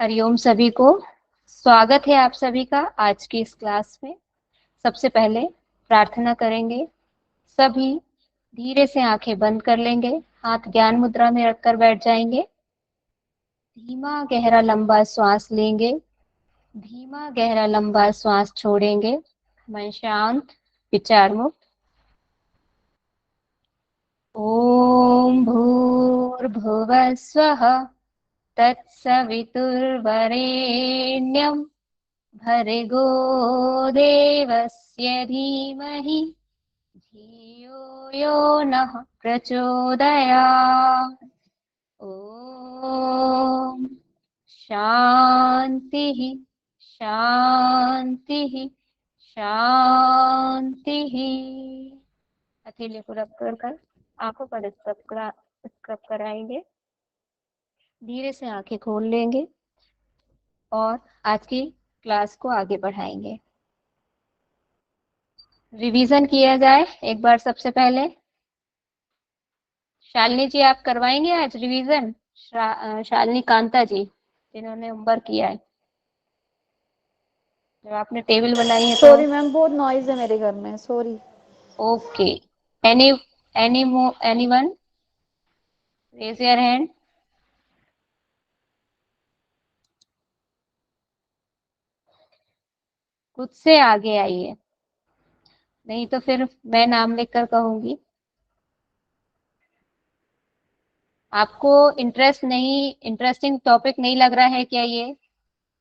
हरिओम सभी को। स्वागत है आप सभी का आज की इस क्लास में। सबसे पहले प्रार्थना करेंगे। सभी धीरे से आंखें बंद कर लेंगे, हाथ ज्ञान मुद्रा में रखकर बैठ जाएंगे। धीमा गहरा लंबा श्वास लेंगे, धीमा गहरा लंबा श्वास छोड़ेंगे। मन शांत, विचार मुक्त। ओम भूर्भुवः स्वः तत्सवितुर्वरेण्यं भर्गो देवस्य धीमहि धियो यो नः प्रचोदयात्। ॐ शान्तिः शान्तिः शान्तिः। हथेली को रब कर आंखों पर स्क्रब कराएंगे। धीरे से आंखें खोल लेंगे और आज की क्लास को आगे बढ़ाएंगे। रिवीजन किया जाए एक बार। सबसे पहले शालिनी जी आप करवाएंगे आज रिवीजन। शालिनी कांता जी जिन्होंने होमवर्क किया है, जब आपने टेबल बनाई है तो। सॉरी मैम, बहुत नॉइज है मेरे घर में, sorry. Okay. Any anyone raise your hand. खुद से आगे आइए, नहीं तो फिर मैं नाम लेकर कहूंगी। आपको इंटरेस्टिंग टॉपिक नहीं लग रहा है क्या ये,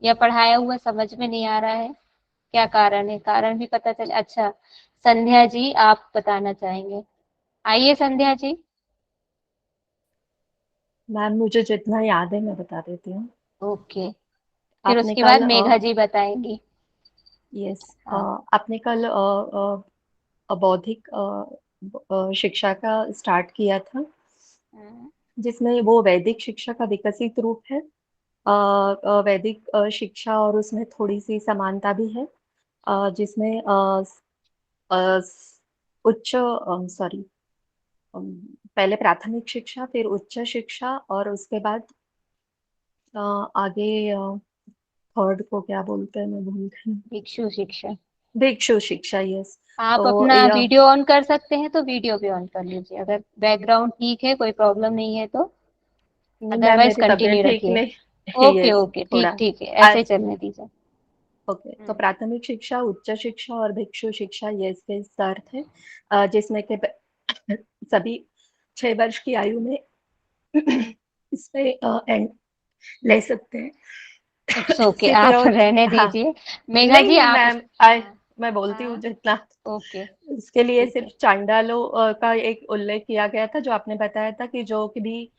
या पढ़ाया हुआ समझ में नहीं आ रहा है? क्या कारण है? कारण भी पता चले। अच्छा, संध्या जी आप बताना चाहेंगे। आइए संध्या जी। मैम मुझे जितना याद है मैं बता देती हूँ। ओके, फिर आपने उसके बाद कल मेघा जी बताएंगी। यस हाँ। आपने कल बौद्धिक शिक्षा का स्टार्ट किया था, हम्म, जिसमें वो वैदिक शिक्षा का विकसित रूप है। वैदिक शिक्षा और उसमें थोड़ी सी समानता भी है, जिसमें अ, स- उच्च सॉरी पहले प्राथमिक शिक्षा, फिर उच्च शिक्षा, और उसके बाद आगे थर्ड को क्या बोलते हैं मैं भूल गई। भिक्षु शिक्षा। भिक्षु शिक्षा, यस। आप तो अपना यह वीडियो ऑन कर सकते हैं तो वीडियो भी ऑन कर लीजिए, अगर बैकग्राउंड ठीक है, कोई प्रॉब्लम नहीं है तो। नहीं मैम, अदरवाइज मेरी तबीयत कंटिन्यू ठीक रखिए। नहीं ओके यस, ओके, ठीक थोड़ा ठीक है, आ, ऐसे ही चलने दीजिए। ओके। तो हम्म, प्राथमिक शिक्षा, उच्च शिक्षा और भिक्षु शिक्षा, ये इसके अर्थ है, जिसमें के सभी 6 वर्ष की आयु में इसमें एंड ले सकते हैं। इट्स ओके, सिर्फ आप और रहने हाँ, दीजिए। मेघा नहीं जी नहीं आप मैम, हाँ मैं बोलती हूँ हाँ, जितना। ओके इसके लिए ठीक सिर्फ है। चांडालों का एक उल्लेख किया गया था, जो आपने बताया था कि जो कि भी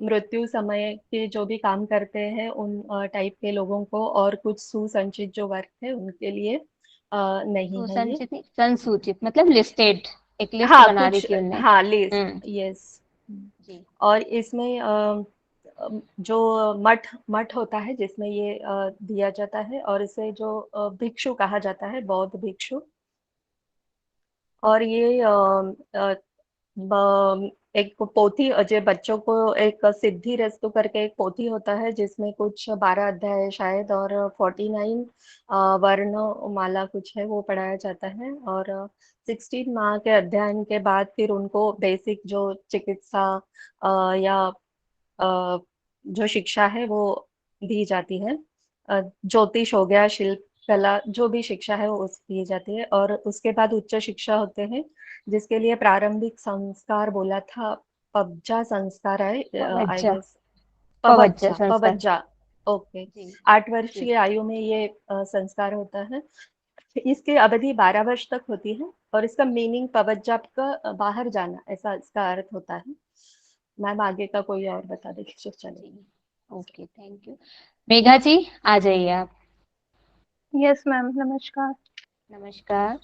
मृत्यु समय के जो भी काम करते हैं उन टाइप के लोगों को, और कुछ सुसंचित जो वर्ग है उनके लिए नहीं है ये। सुसंचित संसूचित मतलब लिस्टेड, एक लिस्ट हाँ बना दी कुछ, थी उनने। हाँ लिस्ट, हम्म। यस। जी। और इसमें जो मठ मठ होता है जिसमें ये दिया जाता है, और इसे जो भिक्षु कहा जाता है, बौद्ध भिक्षु। और ये एक पोथी, जो बच्चों को एक सिद्धि रस्तु करके एक पोथी होता है, जिसमें कुछ 12 अध्याय है शायद, और 49 वर्ण माला कुछ है, वो पढ़ाया जाता है। और 16 माह के अध्ययन के बाद फिर उनको बेसिक जो चिकित्सा या जो शिक्षा है वो दी जाती है। ज्योतिष हो गया, शिल्प कला, जो भी शिक्षा है वो उस दी जाती है। और उसके बाद उच्च शिक्षा होते हैं, जिसके लिए प्रारंभिक संस्कार बोला था, पबजा संस्कार है आई पवज्जा। गेस। पवज्जा पवज्जा, संस्कार। पवज्जा, ओके। जी 8 वर्ष जी। की आयु में ये संस्कार होता है। इसकी अवधि 12 वर्ष तक होती है, और इसका मीनिंग पवज्जा का बाहर जाना, ऐसा इसका अर्थ होता है। मैम आगे का कोई और बता देगी जो जी चलेगा। Okay, thank you. Megha ji आ जाइए आप। यस मैम, नमस्कार। नमस्कार।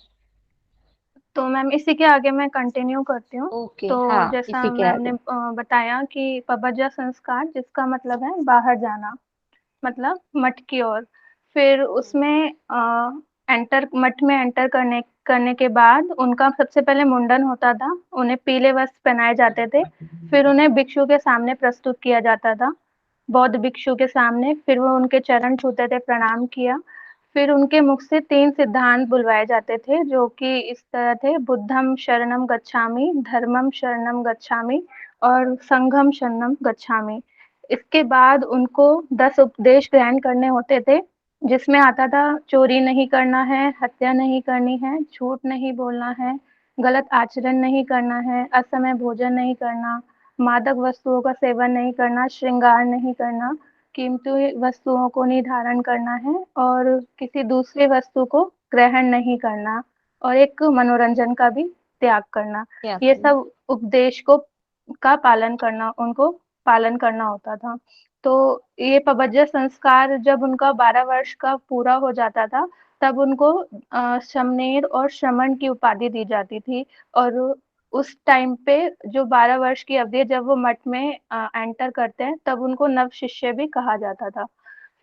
तो मैम इसी के आगे मैं कंटिन्यू करती हूँ। ओके तो हाँ, जैसा इसी के मैम ने आगे। बताया कि पबज्जा संस्कार, जिसका मतलब है बाहर जाना, मतलब मठ की ओर। फिर उसमें एंटर मठ में एंटर करने करने के बाद उनका सबसे पहले मुंडन होता था। उन्हें पीले वस्त्र पहनाए जाते थे। फिर उन्हें भिक्षु के सामने प्रस्तुत किया जाता था। बौद्ध भिक्षु के सामने, फिर वो उनके चरण छूते थे, प्रणाम किया। फिर उनके मुख से 3 सिद्धांत बुलवाए जाते थे, जो कि इस तरह थे: बुद्धं शरणं गच्छामि, धर्मं शरणं गच्छामि और संघं शरणं गच्छामि। इसके बाद उनको 10 उपदेश ग्रहण करने होते थे, जिसमें आता था चोरी नहीं करना है, हत्या नहीं करनी है, झूठ नहीं बोलना है, गलत आचरण नहीं करना है, असमय भोजन नहीं करना, मादक वस्तुओं का सेवन नहीं करना, श्रृंगार नहीं करना, कीमती वस्तुओं को नहीं धारण करना है और किसी दूसरी वस्तु को ग्रहण नहीं करना और एक मनोरंजन का भी त्याग करना। क्या ये करना। सब उपदेश को का पालन करना, उनको पालन करना होता था। तो ये पबज्जर संस्कार जब उनका 12 वर्ष का पूरा हो जाता था, तब उनको शमनेर और श्रमण की उपाधि दी जाती थी और उस टाइम पे जो 12 वर्ष की अवधि है, जब वो मठ में एंटर करते हैं, तब उनको नव शिष्य भी कहा जाता था।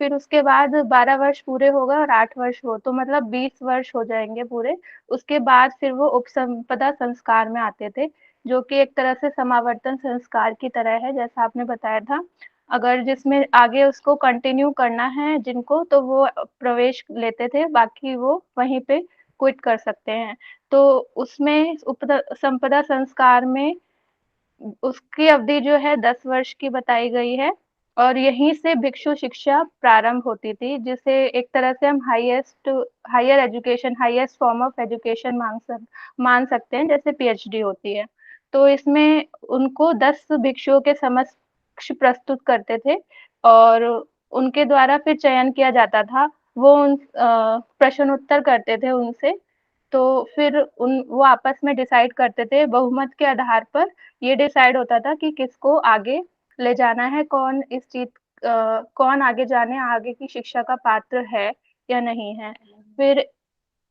फिर उसके बाद 12 वर्ष पूरे हो गए और 8 वर्ष हो, तो मतलब 20 वर्ष हो जाएँगे पूरे। उसके बाद फिर वो उपसंपदा संस्कार में आते थे, जो कि एक तरह से समावर्तन संस्कार की तरह है, जैसा आपने बताया था। अगर जिसमें आगे उसको कंटिन्यू करना है जिनको, तो वो प्रवेश लेते थे, बाकी वो वहीं पे क्विट कर सकते हैं। तो उसमें उपद संपदा संस्कार में उसकी अवधि जो है 10 वर्ष की बताई गई है और यहीं से भिक्षु शिक्षा प्रारंभ होती थी, जिसे एक तरह से हम higher education, highest form of education मान सकते हैं, जैसे पीएचडी होती है। तो इसमें उनको 10 भिक्षुओं के समक्ष प्रस्तुत करते थे और उनके द्वारा फिर चयन किया जाता था। वो प्रश्न उत्तर करते थे उनसे, तो फिर उन वो आपस में डिसाइड करते थे, बहुमत के आधार पर ये डिसाइड होता था कि किसको आगे ले जाना है, कौन आगे जाने, आगे की शिक्षा का पात्र है या नहीं है। फिर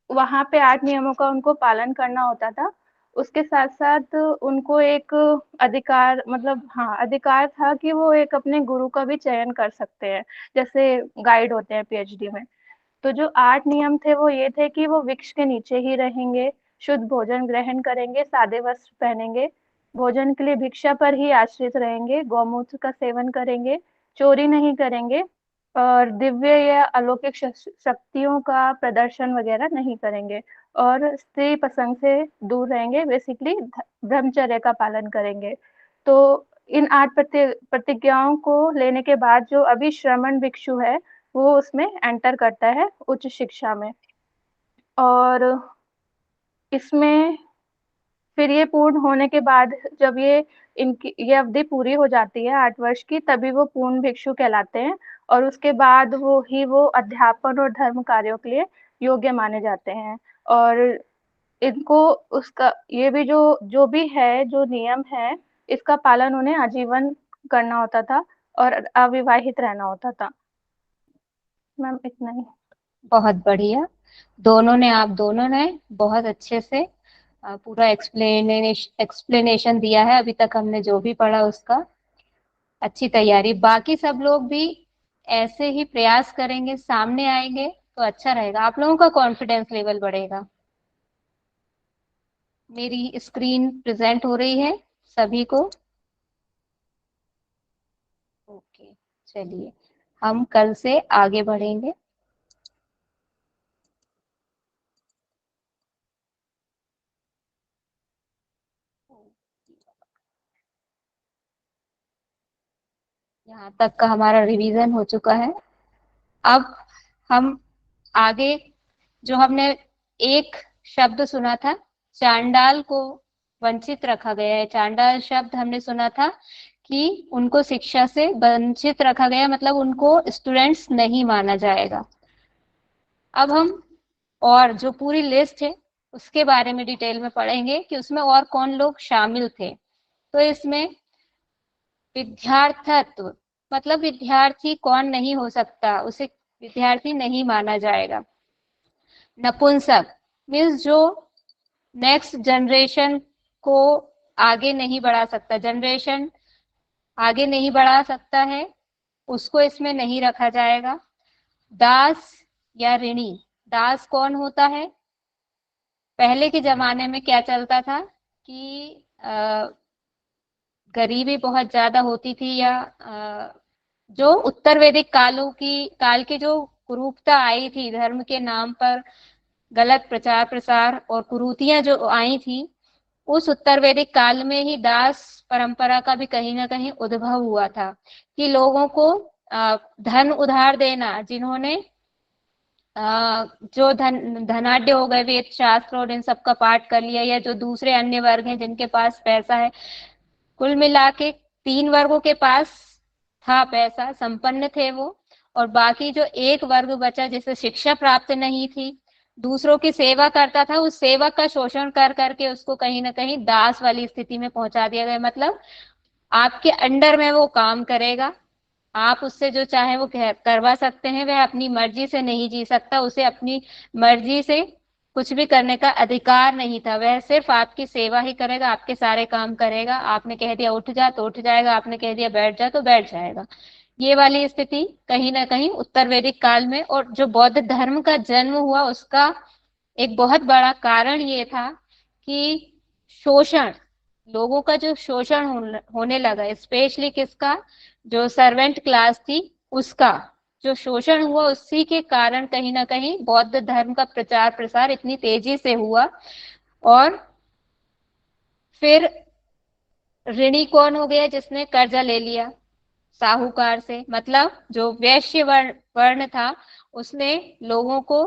वहाँ पे 8 नियमों का उनको पालन करना होता था। उसके साथ-साथ उनको एक अधिकार, मतलब हाँ, अधिकार था कि वो एक अपने गुरु का भी चयन कर सकते हैं, जैसे गाइड होते हैं पीएचडी में। तो जो 8 नियम थे वो ये थे कि वो वृक्ष के नीचे ही रहेंगे, शुद्ध भोजन ग्रहण करेंगे, सादे वस्त्र पहनेंगे, भोजन के लिए भिक्षा पर ही आश्रित रहेंगे, गौमूत्र का सेवन करेंगे, चोरी नहीं करेंगे और दिव्य या अलौकिक शक्तियों का प्रदर्शन वगैरह नहीं करेंगे और स्त्री प्रसंग से दूर रहेंगे, बेसिकली ब्रह्मचर्य का पालन करेंगे। तो इन 8 प्रतिज्ञाओं को लेने के बाद जो अभी श्रमण भिक्षु है, वो उसमें एंटर करता है उच्च शिक्षा में और इसमें फिर ये पूर्ण होने के बाद जब ये अवधि पूरी हो जाती है 8 वर्ष की, तभी वो पूर्ण भिक्षु कहलाते हैं और उसके बाद वो अध्यापन और धर्म कार्यों के लिए योग्य माने जाते हैं और इनको उसका ये भी जो भी है, जो नियम है, इसका पालन उन्हें आजीवन करना होता था और अविवाहित रहना होता था। मैम इतना ही। बहुत बढ़िया। आप दोनों ने बहुत अच्छे से पूरा एक्सप्लेनेशन दिया है। अभी तक हमने जो भी पढ़ा उसका अच्छी तैयारी। बाकी सब लोग भी ऐसे ही प्रयास करेंगे, सामने आएंगे तो अच्छा रहेगा, आप लोगों का कॉन्फिडेंस लेवल बढ़ेगा। मेरी स्क्रीन प्रेजेंट हो रही है सभी को। ओके, चलिए हम कल से आगे बढ़ेंगे। यहाँ तक का हमारा रिवीजन हो चुका है। अब हम आगे जो हमने एक शब्द सुना था, चांडाल को वंचित रखा गया है। चांडाल शब्द हमने सुना था कि उनको शिक्षा से वंचित रखा गया, मतलब उनको स्टूडेंट्स नहीं माना जाएगा। अब हम और जो पूरी लिस्ट है उसके बारे में डिटेल में पढ़ेंगे कि उसमें और कौन लोग शामिल थे। तो इसमें विद्यार्थत्व, मतलब विद्यार्थी कौन नहीं हो सकता, उसे विद्यार्थी नहीं माना जाएगा। नपुंसक मीन्स जो नेक्स्ट जनरेशन को आगे नहीं बढ़ा सकता, जनरेशन आगे नहीं बढ़ा सकता है, उसको इसमें नहीं रखा जाएगा। दास या ऋणी, दास कौन होता है? पहले के जमाने में क्या चलता था कि गरीबी बहुत ज्यादा होती थी या जो उत्तर वैदिक काल की जो कुरूपता आई थी, धर्म के नाम पर गलत प्रचार प्रसार और कुरीतियां जो आई थी, उस उत्तर वैदिक काल में ही दास परंपरा का भी कहीं ना कहीं उद्भव हुआ था कि लोगों को धन उधार देना, जिन्होंने जो धनाढ्य हो गए, वेद शास्त्र और इन सब का पाठ कर लिया, या जो दूसरे अन्य वर्ग हैं जिनके पास पैसा है, कुल मिला के 3 वर्गों के पास था पैसा, संपन्न थे वो, और बाकी जो एक वर्ग बचा जिसे शिक्षा प्राप्त नहीं थी, दूसरों की सेवा करता था, उस सेवक का शोषण कर करके उसको कहीं ना कहीं दास वाली स्थिति में पहुंचा दिया गया। मतलब आपके अंडर में वो काम करेगा, आप उससे जो चाहे वो करवा सकते हैं, वह अपनी मर्जी से नहीं जी सकता, उसे अपनी मर्जी से कुछ भी करने का अधिकार नहीं था। वह सिर्फ आपकी सेवा ही करेगा, आपके सारे काम करेगा। आपने कह दिया उठ जा तो उठ जाएगा, आपने कह दिया बैठ जा तो बैठ जाएगा। ये वाली स्थिति कहीं ना कहीं उत्तर वैदिक काल में, और जो बौद्ध धर्म का जन्म हुआ उसका एक बहुत बड़ा कारण ये था कि शोषण, लोगों का जो शोषण होने लगा, स्पेशली किसका, जो सर्वेंट क्लास थी उसका जो शोषण हुआ, उसी के कारण कहीं ना कहीं बौद्ध धर्म का प्रचार प्रसार इतनी तेजी से हुआ। और फिर ऋणी कौन हो गया, जिसने कर्जा ले लिया साहूकार से, मतलब जो वैश्य वर्ण था, उसने लोगों को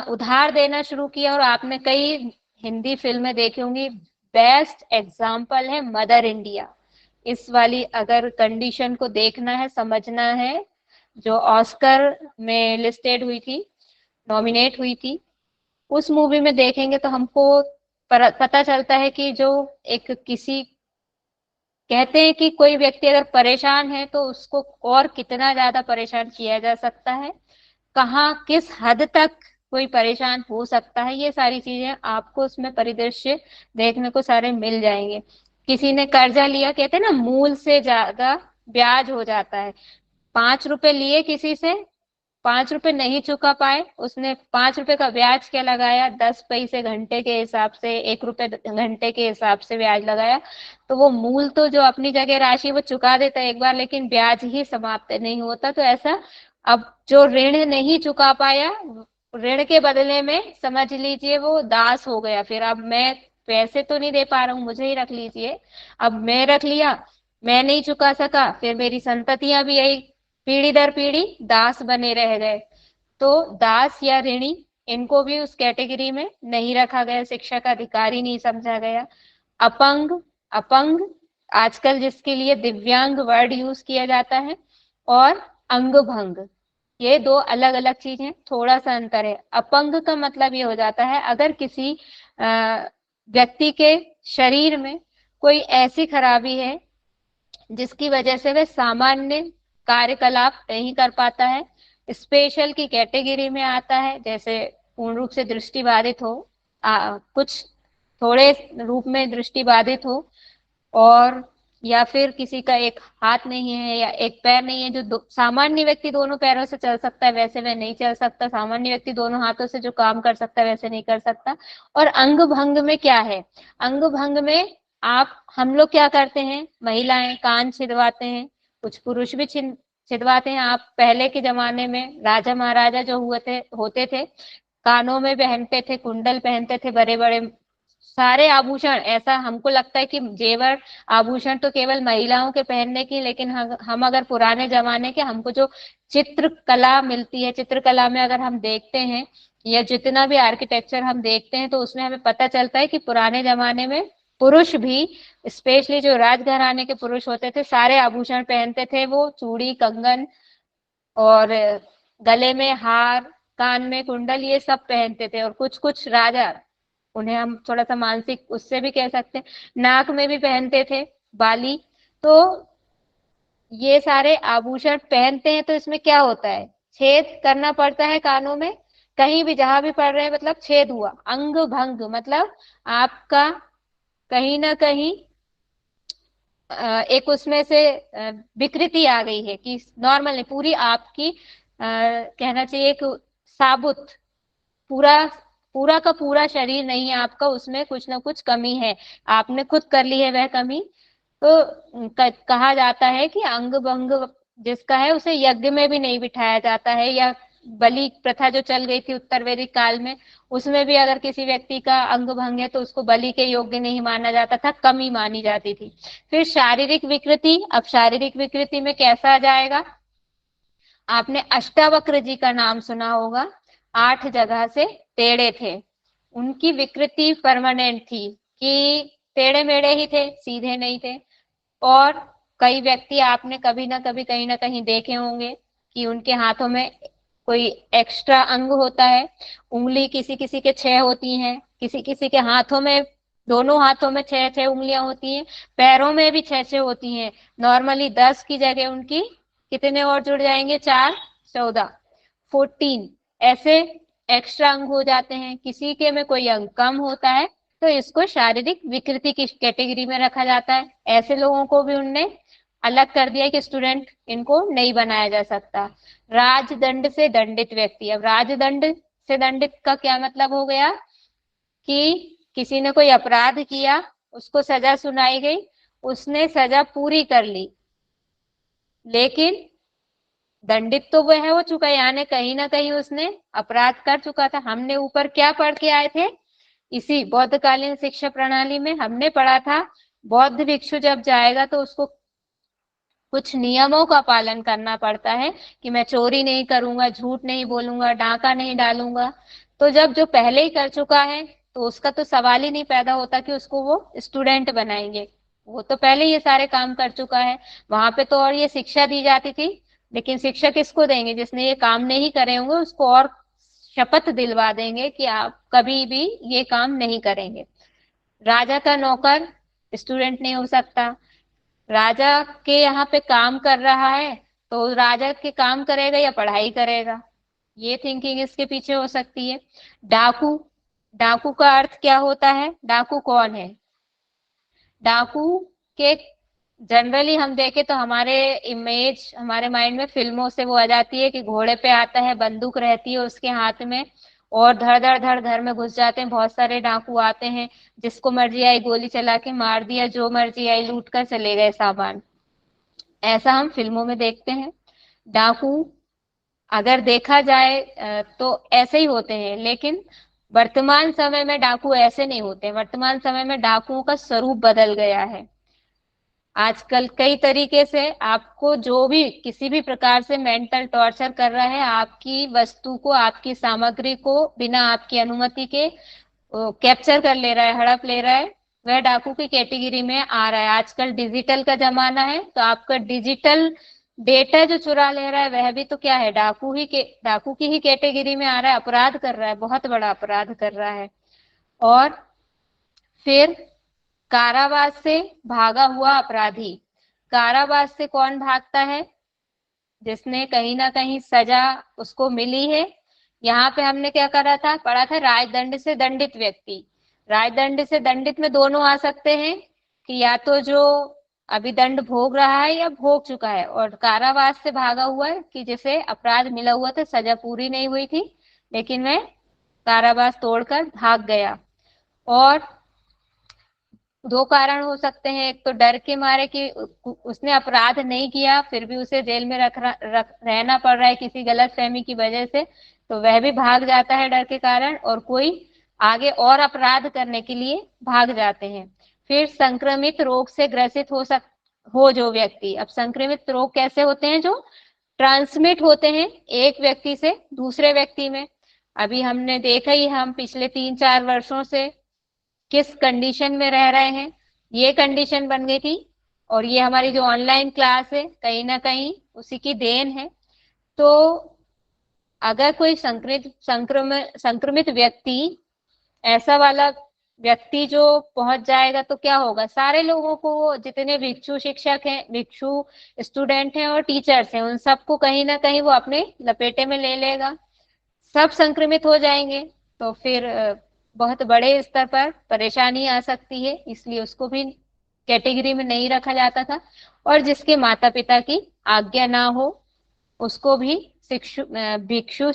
उधार देना शुरू किया। और आपने कई हिंदी फिल्में देखी होंगी, बेस्ट एग्जाम्पल है मदर इंडिया। इस वाली अगर कंडीशन को देखना है, समझना है, जो ऑस्कर में लिस्टेड हुई थी, नॉमिनेट हुई थी, उस मूवी में देखेंगे तो हमको पता चलता है कि जो एक किसी, कहते हैं कि कोई व्यक्ति अगर परेशान है तो उसको और कितना ज्यादा परेशान किया जा सकता है, कहाँ किस हद तक कोई परेशान हो सकता है, ये सारी चीजें आपको उसमें परिदृश्य देखने को सारे मिल जाएंगे। किसी ने कर्जा लिया, कहते हैं ना मूल से ज्यादा ब्याज हो जाता है। 5 रुपए लिए किसी से, 5 रुपए नहीं चुका पाए, उसने 5 रुपए का ब्याज क्या लगाया, 10 पैसे घंटे के हिसाब से, 1 रुपए घंटे के हिसाब से ब्याज लगाया। तो वो मूल तो जो अपनी जगह राशि वो चुका देता है एक बार, लेकिन ब्याज ही समाप्त नहीं होता। तो ऐसा, अब जो ऋण नहीं चुका पाया, ऋण के बदले में समझ लीजिए वो दास हो गया। फिर अब मैं पैसे तो नहीं दे पा रहा हूँ, मुझे ही रख लीजिए। अब मैं रख लिया, मैं नहीं चुका सका, फिर मेरी संततियां भी यही पीढ़ी दर पीढ़ी दास बने रह गए। तो दास या ऋणी, इनको भी उस कैटेगरी में नहीं रखा गया, शिक्षा का अधिकारी नहीं समझा गया। अपंग, अपंग आजकल जिसके लिए दिव्यांग वर्ड यूज किया जाता है, और अंग भंग, ये दो अलग अलग चीज हैं, थोड़ा सा अंतर है। अपंग का मतलब ये हो जाता है, अगर किसी व्यक्ति के शरीर में कोई ऐसी खराबी है जिसकी वजह से वह सामान्य कार्यकलाप नहीं कर पाता है, स्पेशल की कैटेगरी में आता है, जैसे पूर्ण रूप से दृष्टि बाधित हो, कुछ थोड़े रूप में दृष्टि बाधित हो, और या फिर किसी का एक हाथ नहीं है या एक पैर नहीं है, जो सामान्य व्यक्ति दोनों पैरों से चल सकता है वैसे वह नहीं चल सकता, सामान्य व्यक्ति दोनों हाथों से जो काम कर सकता है वैसे नहीं कर सकता। और अंग भंग में क्या है, अंग भंग में हम लोग क्या करते हैं, महिलाएं कान छिदवाते हैं, कुछ पुरुष भी छिदवाते हैं। आप पहले के जमाने में राजा महाराजा जो होते थे, कानों में पहनते थे, कुंडल पहनते थे, बड़े बड़े सारे आभूषण। ऐसा हमको लगता है कि जेवर आभूषण तो केवल महिलाओं के पहनने की, लेकिन हम अगर पुराने जमाने के, हमको जो चित्रकला मिलती है, चित्रकला में अगर हम देखते हैं, या जितना भी आर्किटेक्चर हम देखते हैं, तो उसमें हमें पता चलता है कि पुराने जमाने में पुरुष भी, स्पेशली जो राजघराने के पुरुष होते थे, सारे आभूषण पहनते थे। वो चूड़ी, कंगन और गले में हार, कान में कुंडल, ये सब पहनते थे। और कुछ कुछ राजा, उन्हें हम थोड़ा सा मानसिक उससे भी कह सकते हैं, नाक में भी पहनते थे बाली। तो ये सारे आभूषण पहनते हैं, तो इसमें क्या होता है, छेद करना पड़ता है कानों में, कहीं भी जहां भी पड़ रहे हैं, मतलब छेद हुआ। अंग भंग मतलब आपका कहीं ना कहीं एक उसमें से विकृति आ गई है, कि नॉर्मल नहीं, पूरी आपकी कहना चाहिए कि साबुत, पूरा पूरा का पूरा शरीर नहीं है आपका, उसमें कुछ ना कुछ कमी है, आपने खुद कर ली है वह कमी। तो कहा जाता है कि अंग भंग जिसका है उसे यज्ञ में भी नहीं बिठाया जाता है, या बलि प्रथा जो चल गई थी उत्तर वैदिक काल में, उसमें भी अगर किसी व्यक्ति का अंग भंग है तो उसको बलि के योग्य नहीं माना जाता था, कमी मानी जाती थी। फिर शारीरिक विकृति, अब शारीरिक विकृति में कैसा आ जाएगा, आपने अष्टावक्र जी का नाम सुना होगा, 8 जगह से टेढ़े थे, उनकी विकृति परमानेंट थी कि टेढ़े मेढ़े ही थे, सीधे नहीं थे। और कई व्यक्ति आपने कभी ना कभी कहीं ना कहीं देखे होंगे कि उनके हाथों में कोई एक्स्ट्रा अंग होता है, उंगली किसी किसी के 6 होती हैं, किसी किसी के हाथों में, दोनों हाथों में 6-6 उंगलियां होती हैं, पैरों में भी 6-6 होती हैं। नॉर्मली 10 की जगह उनकी कितने और जुड़ जाएंगे, 4, 14, 14 ऐसे एक्स्ट्रा अंग हो जाते हैं। किसी के में कोई अंग कम होता है तो इसको शारीरिक विकृति की कैटेगरी में रखा जाता है। ऐसे लोगों को भी उनने अलग कर दिया कि स्टूडेंट इनको नहीं बनाया जा सकता। राजदंड से दंडित व्यक्ति, अब राजदंड से दंडित का क्या मतलब हो गया कि किसी ने कोई अपराध किया, उसको सजा सुनाई गई, उसने सजा पूरी कर ली, लेकिन दंडित तो वह हो चुका है, यानी कहीं ना कहीं उसने अपराध कर चुका था। हमने ऊपर क्या पढ़ के आए थे, इसी बौद्धकालीन शिक्षा प्रणाली में हमने पढ़ा था, बौद्ध भिक्षु जब जाएगा तो उसको कुछ नियमों का पालन करना पड़ता है कि मैं चोरी नहीं करूंगा, झूठ नहीं बोलूंगा, डाका नहीं डालूंगा। तो जब जो पहले ही कर चुका है तो उसका तो सवाल ही नहीं पैदा होता कि उसको वो स्टूडेंट बनाएंगे, वो तो पहले ये सारे काम कर चुका है। वहां पे तो और ये शिक्षा दी जाती थी, लेकिन शिक्षा किसको देंगे, जिसने ये काम नहीं करे होंगे उसको और शपथ दिलवा देंगे कि आप कभी भी ये काम नहीं करेंगे। राजा का नौकर स्टूडेंट नहीं हो सकता, राजा के यहाँ पे काम कर रहा है तो राजा के काम करेगा या पढ़ाई करेगा, ये थिंकिंग इसके पीछे हो सकती है। डाकू, डाकू का अर्थ क्या होता है, डाकू कौन है, डाकू के जनरली हम देखें तो हमारे इमेज, हमारे माइंड में फिल्मों से वो आ जाती है कि घोड़े पे आता है, बंदूक रहती है उसके हाथ में, और धड़ धड़ धड़ घर में घुस जाते हैं, बहुत सारे डाकू आते हैं, जिसको मर्जी आई गोली चला के मार दिया, जो मर्जी आई लूट कर चले गए सामान। ऐसा हम फिल्मों में देखते हैं। डाकू अगर देखा जाए तो ऐसे ही होते हैं, लेकिन वर्तमान समय में डाकू ऐसे नहीं होते। वर्तमान समय में डाकुओं का स्वरूप बदल गया है। आजकल कई तरीके से आपको जो भी किसी भी प्रकार से मेंटल टॉर्चर कर रहा है, आपकी वस्तु को, आपकी सामग्री को बिना आपकी अनुमति के कैप्चर कर ले रहा है, हड़प ले रहा है, वह डाकू की कैटेगरी में आ रहा है। आजकल डिजिटल का जमाना है तो आपका डिजिटल डेटा जो चुरा ले रहा है वह भी तो क्या है, डाकू की ही कैटेगरी में आ रहा है, अपराध कर रहा है, बहुत बड़ा अपराध कर रहा है। और फिर कारावास से भागा हुआ अपराधी, कारावास से कौन भागता है, जिसने कहीं ना कहीं सजा उसको मिली है। यहाँ पे हमने क्या करा था, पढ़ा था राजदंड से दंडित व्यक्ति। राजदंड से दंडित में दोनों आ सकते हैं कि या तो जो अभी दंड भोग रहा है या भोग चुका है, और कारावास से भागा हुआ है कि जिसे अपराध मिला हुआ था, सजा पूरी नहीं हुई थी लेकिन वह कारावास तोड़कर भाग गया। और 2 कारण हो सकते हैं, एक तो डर के मारे कि उसने अपराध नहीं किया फिर भी उसे जेल में रहना पड़ रहा है किसी गलत फहमी की वजह से, तो वह भी भाग जाता है डर के कारण, और कोई आगे और अपराध करने के लिए भाग जाते हैं। फिर संक्रमित रोग से ग्रसित हो जो व्यक्ति, अब संक्रमित रोग कैसे होते हैं, जो ट्रांसमिट होते हैं एक व्यक्ति से दूसरे व्यक्ति में। अभी हमने देखा ही, हम पिछले 3-4 वर्षों से किस कंडीशन में रह रहे हैं, ये कंडीशन बन गई थी, और ये हमारी जो ऑनलाइन क्लास है कहीं ना कहीं उसी की देन है। तो अगर कोई संक्रमित व्यक्ति, ऐसा वाला व्यक्ति जो पहुंच जाएगा तो क्या होगा, सारे लोगों को, जितने भिक्षु शिक्षक हैं, भिक्षु स्टूडेंट हैं और टीचर्स हैं, उन सबको कहीं ना कहीं वो अपने लपेटे में ले लेगा, सब संक्रमित हो जाएंगे। तो फिर बहुत बड़े स्तर पर परेशानी आ सकती है, इसलिए उसको भी कैटेगरी में नहीं रखा जाता था। और जिसके माता पिता की आज्ञा ना हो उसको भी भिक्षु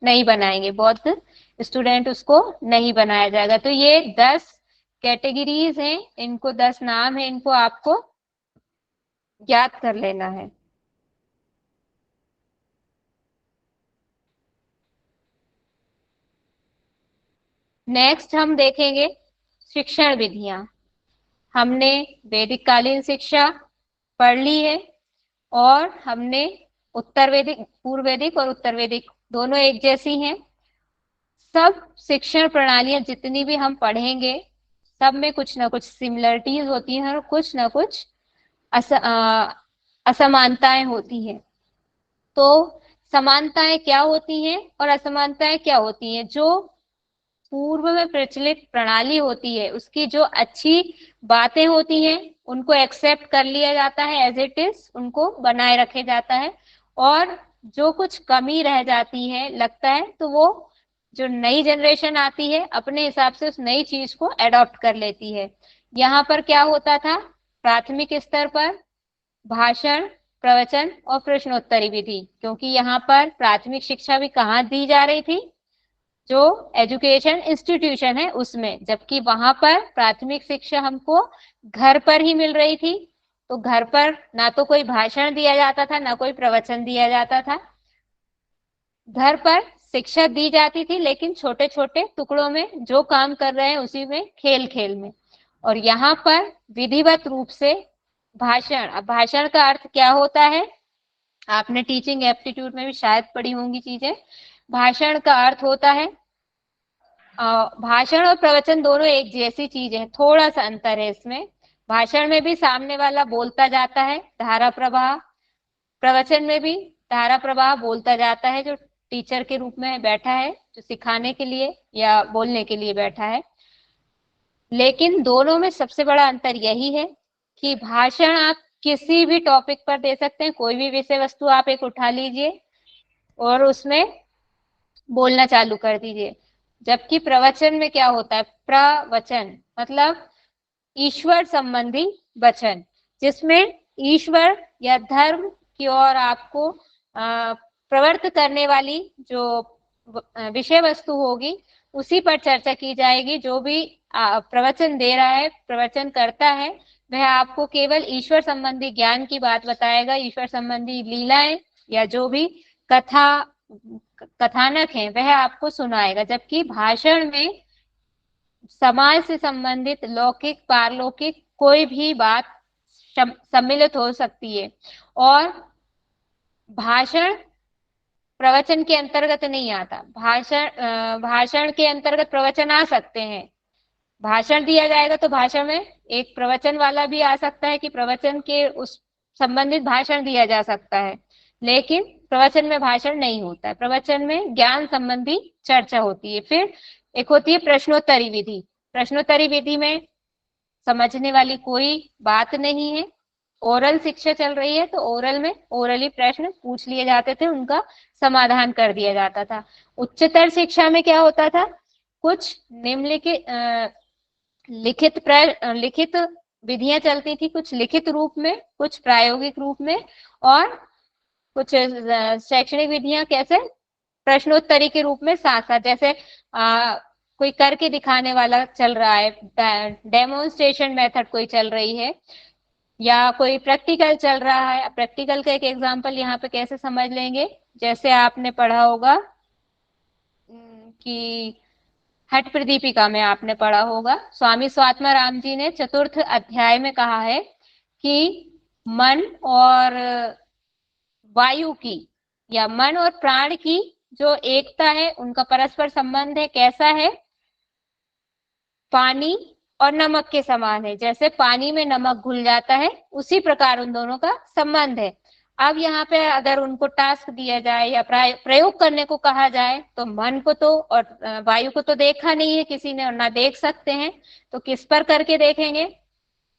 नहीं बनाएंगे, बौद्ध स्टूडेंट उसको नहीं बनाया जाएगा। तो ये 10 कैटेगरीज हैं, इनको 10 नाम है, इनको आपको याद कर लेना है। नेक्स्ट हम देखेंगे शिक्षण विधियां। हमने वैदिक कालीन शिक्षा पढ़ ली है और हमने उत्तर वैदिक, पूर्व वैदिक और उत्तर वैदिक दोनों एक जैसी हैं। सब शिक्षण प्रणालियां जितनी भी हम पढ़ेंगे सब में कुछ ना कुछ सिमिलरिटीज होती हैं और कुछ ना कुछ असमानताएं होती हैं। तो समानताएं क्या होती हैं और असमानताएं क्या होती हैं? जो पूर्व में प्रचलित प्रणाली होती है उसकी जो अच्छी बातें होती हैं उनको एक्सेप्ट कर लिया जाता है एज इट इज, उनको बनाए रखे जाता है। और जो कुछ कमी रह जाती है लगता है तो वो जो नई जनरेशन आती है अपने हिसाब से उस नई चीज को एडॉप्ट कर लेती है। यहाँ पर क्या होता था? प्राथमिक स्तर पर भाषण, प्रवचन और प्रश्नोत्तरी विधि, क्योंकि यहाँ पर प्राथमिक शिक्षा भी कहाँ दी जा रही थी? जो एजुकेशन इंस्टीट्यूशन है उसमें, जबकि वहां पर प्राथमिक शिक्षा हमको घर पर ही मिल रही थी। तो घर पर ना तो कोई भाषण दिया जाता था ना कोई प्रवचन दिया जाता था। घर पर शिक्षा दी जाती थी लेकिन छोटे छोटे टुकड़ों में, जो काम कर रहे हैं उसी में, खेल खेल में। और यहाँ पर विधिवत रूप से भाषण। अब भाषण का अर्थ क्या होता है? आपने टीचिंग एप्टीट्यूड में भी शायद पढ़ी होंगी चीजें। भाषण का अर्थ होता है, भाषण और प्रवचन दोनों एक जैसी चीज है, थोड़ा सा अंतर है इसमें। भाषण में भी सामने वाला बोलता जाता है, धारा प्रवाह। प्रवचन में भी धारा प्रवाह बोलता जाता है, जो टीचर के रूप में बैठा है, जो सिखाने के लिए या बोलने के लिए बैठा है। लेकिन दोनों में सबसे बड़ा अंतर यही है कि भाषण आप किसी भी टॉपिक पर दे सकते हैं, कोई भी विषय वस्तु आप एक उठा लीजिए और उसमें बोलना चालू कर दीजिए। जबकि प्रवचन में क्या होता है? प्रवचन मतलब ईश्वर संबंधी वचन, जिसमें ईश्वर या धर्म की ओर आपको प्रवृत्त करने वाली जो विषय वस्तु होगी उसी पर चर्चा की जाएगी। जो भी प्रवचन दे रहा है, प्रवचन करता है, वह आपको केवल ईश्वर संबंधी ज्ञान की बात बताएगा, ईश्वर संबंधी लीलाएं या जो भी कथानक है वह आपको सुनाएगा। जबकि भाषण में समाज से संबंधित लौकिक पारलौकिक कोई भी बात सम्मिलित हो सकती है। और भाषण प्रवचन के अंतर्गत नहीं आता। भाषण के अंतर्गत प्रवचन आ सकते हैं। भाषण दिया जाएगा तो भाषण में एक प्रवचन वाला भी आ सकता है कि प्रवचन के उस संबंधित भाषण दिया जा सकता है, लेकिन प्रवचन में भाषण नहीं होता है। प्रवचन में ज्ञान संबंधी चर्चा होती है। फिर एक होती है प्रश्नोत्तरी विधि। प्रश्नोत्तरी विधि में समझने वाली कोई बात नहीं है। ओरल शिक्षा चल रही है तो ओरल में ओरली प्रश्न पूछ लिए जाते थे, उनका समाधान कर दिया जाता था। उच्चतर शिक्षा में क्या होता था? कुछ निम्नलिखित लिखित विधियां चलती थी, कुछ लिखित रूप में, कुछ प्रायोगिक रूप में, और कुछ शैक्षणिक विधियां कैसे? प्रश्नोत्तरी के रूप में साथ साथ। जैसे कोई करके दिखाने वाला चल रहा है, डेमोन्स्ट्रेशन मेथड कोई चल रही है, या कोई प्रैक्टिकल चल रहा है। प्रैक्टिकल का एक एग्जांपल यहाँ पे कैसे समझ लेंगे? जैसे आपने पढ़ा होगा कि हठ प्रदीपिका में आपने पढ़ा होगा, स्वामी स्वात्मा राम जी ने चतुर्थ अध्याय में कहा है कि मन और वायु की या मन और प्राण की जो एकता है, उनका परस्पर संबंध है, कैसा है? पानी और नमक के समान है। जैसे पानी में नमक घुल जाता है उसी प्रकार उन दोनों का संबंध है। अब यहाँ पे अगर उनको टास्क दिया जाए या प्रयोग करने को कहा जाए तो मन को तो और वायु को तो देखा नहीं है किसी ने और ना देख सकते हैं, तो किस पर करके देखेंगे?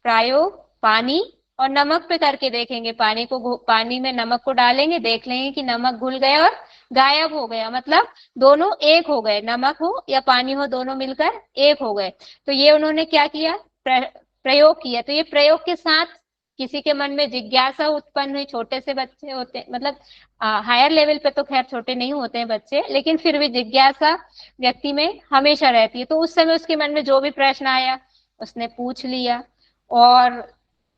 प्रयोग पानी और नमक पे करके देखेंगे। पानी में नमक को डालेंगे, देख लेंगे कि नमक घुल गया और गायब हो गया, मतलब दोनों एक हो गए, नमक हो या पानी हो दोनों मिलकर एक हो गए। तो ये उन्होंने क्या किया? प्रयोग किया। तो ये प्रयोग के साथ किसी के मन में जिज्ञासा उत्पन्न हुई। छोटे से बच्चे होते, मतलब हायर लेवल पे तो खैर छोटे नहीं होते हैं बच्चे, लेकिन फिर भी जिज्ञासा व्यक्ति में हमेशा रहती है। तो उस समय उसके मन में जो भी प्रश्न आया उसने पूछ लिया, और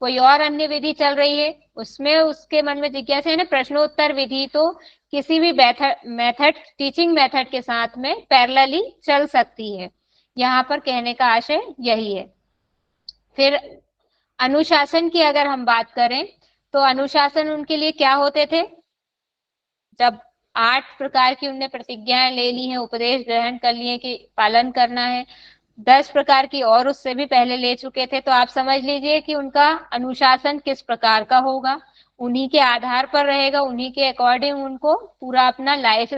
कोई और अन्य विधि चल रही है, उसमें उसके मन में जिज्ञासा है ना, प्रश्नोत्तर विधि तो किसी भी मेथड टीचिंग मेथड के साथ में पैरेलली चल सकती है। यहाँ पर कहने का आशय यही है। फिर अनुशासन की अगर हम बात करें तो अनुशासन उनके लिए क्या होते थे? जब 8 प्रकार की उनने प्रतिज्ञाएं ले ली हैं, उपदेश ग्रहण कर लिए कि पालन करना है, 10 प्रकार की और उससे भी पहले ले चुके थे, तो आप समझ लीजिए कि उनका अनुशासन किस प्रकार का होगा, उन्हीं के आधार पर रहेगा, उन्हीं के अकॉर्डिंग उनको पूरा अपना लाइफ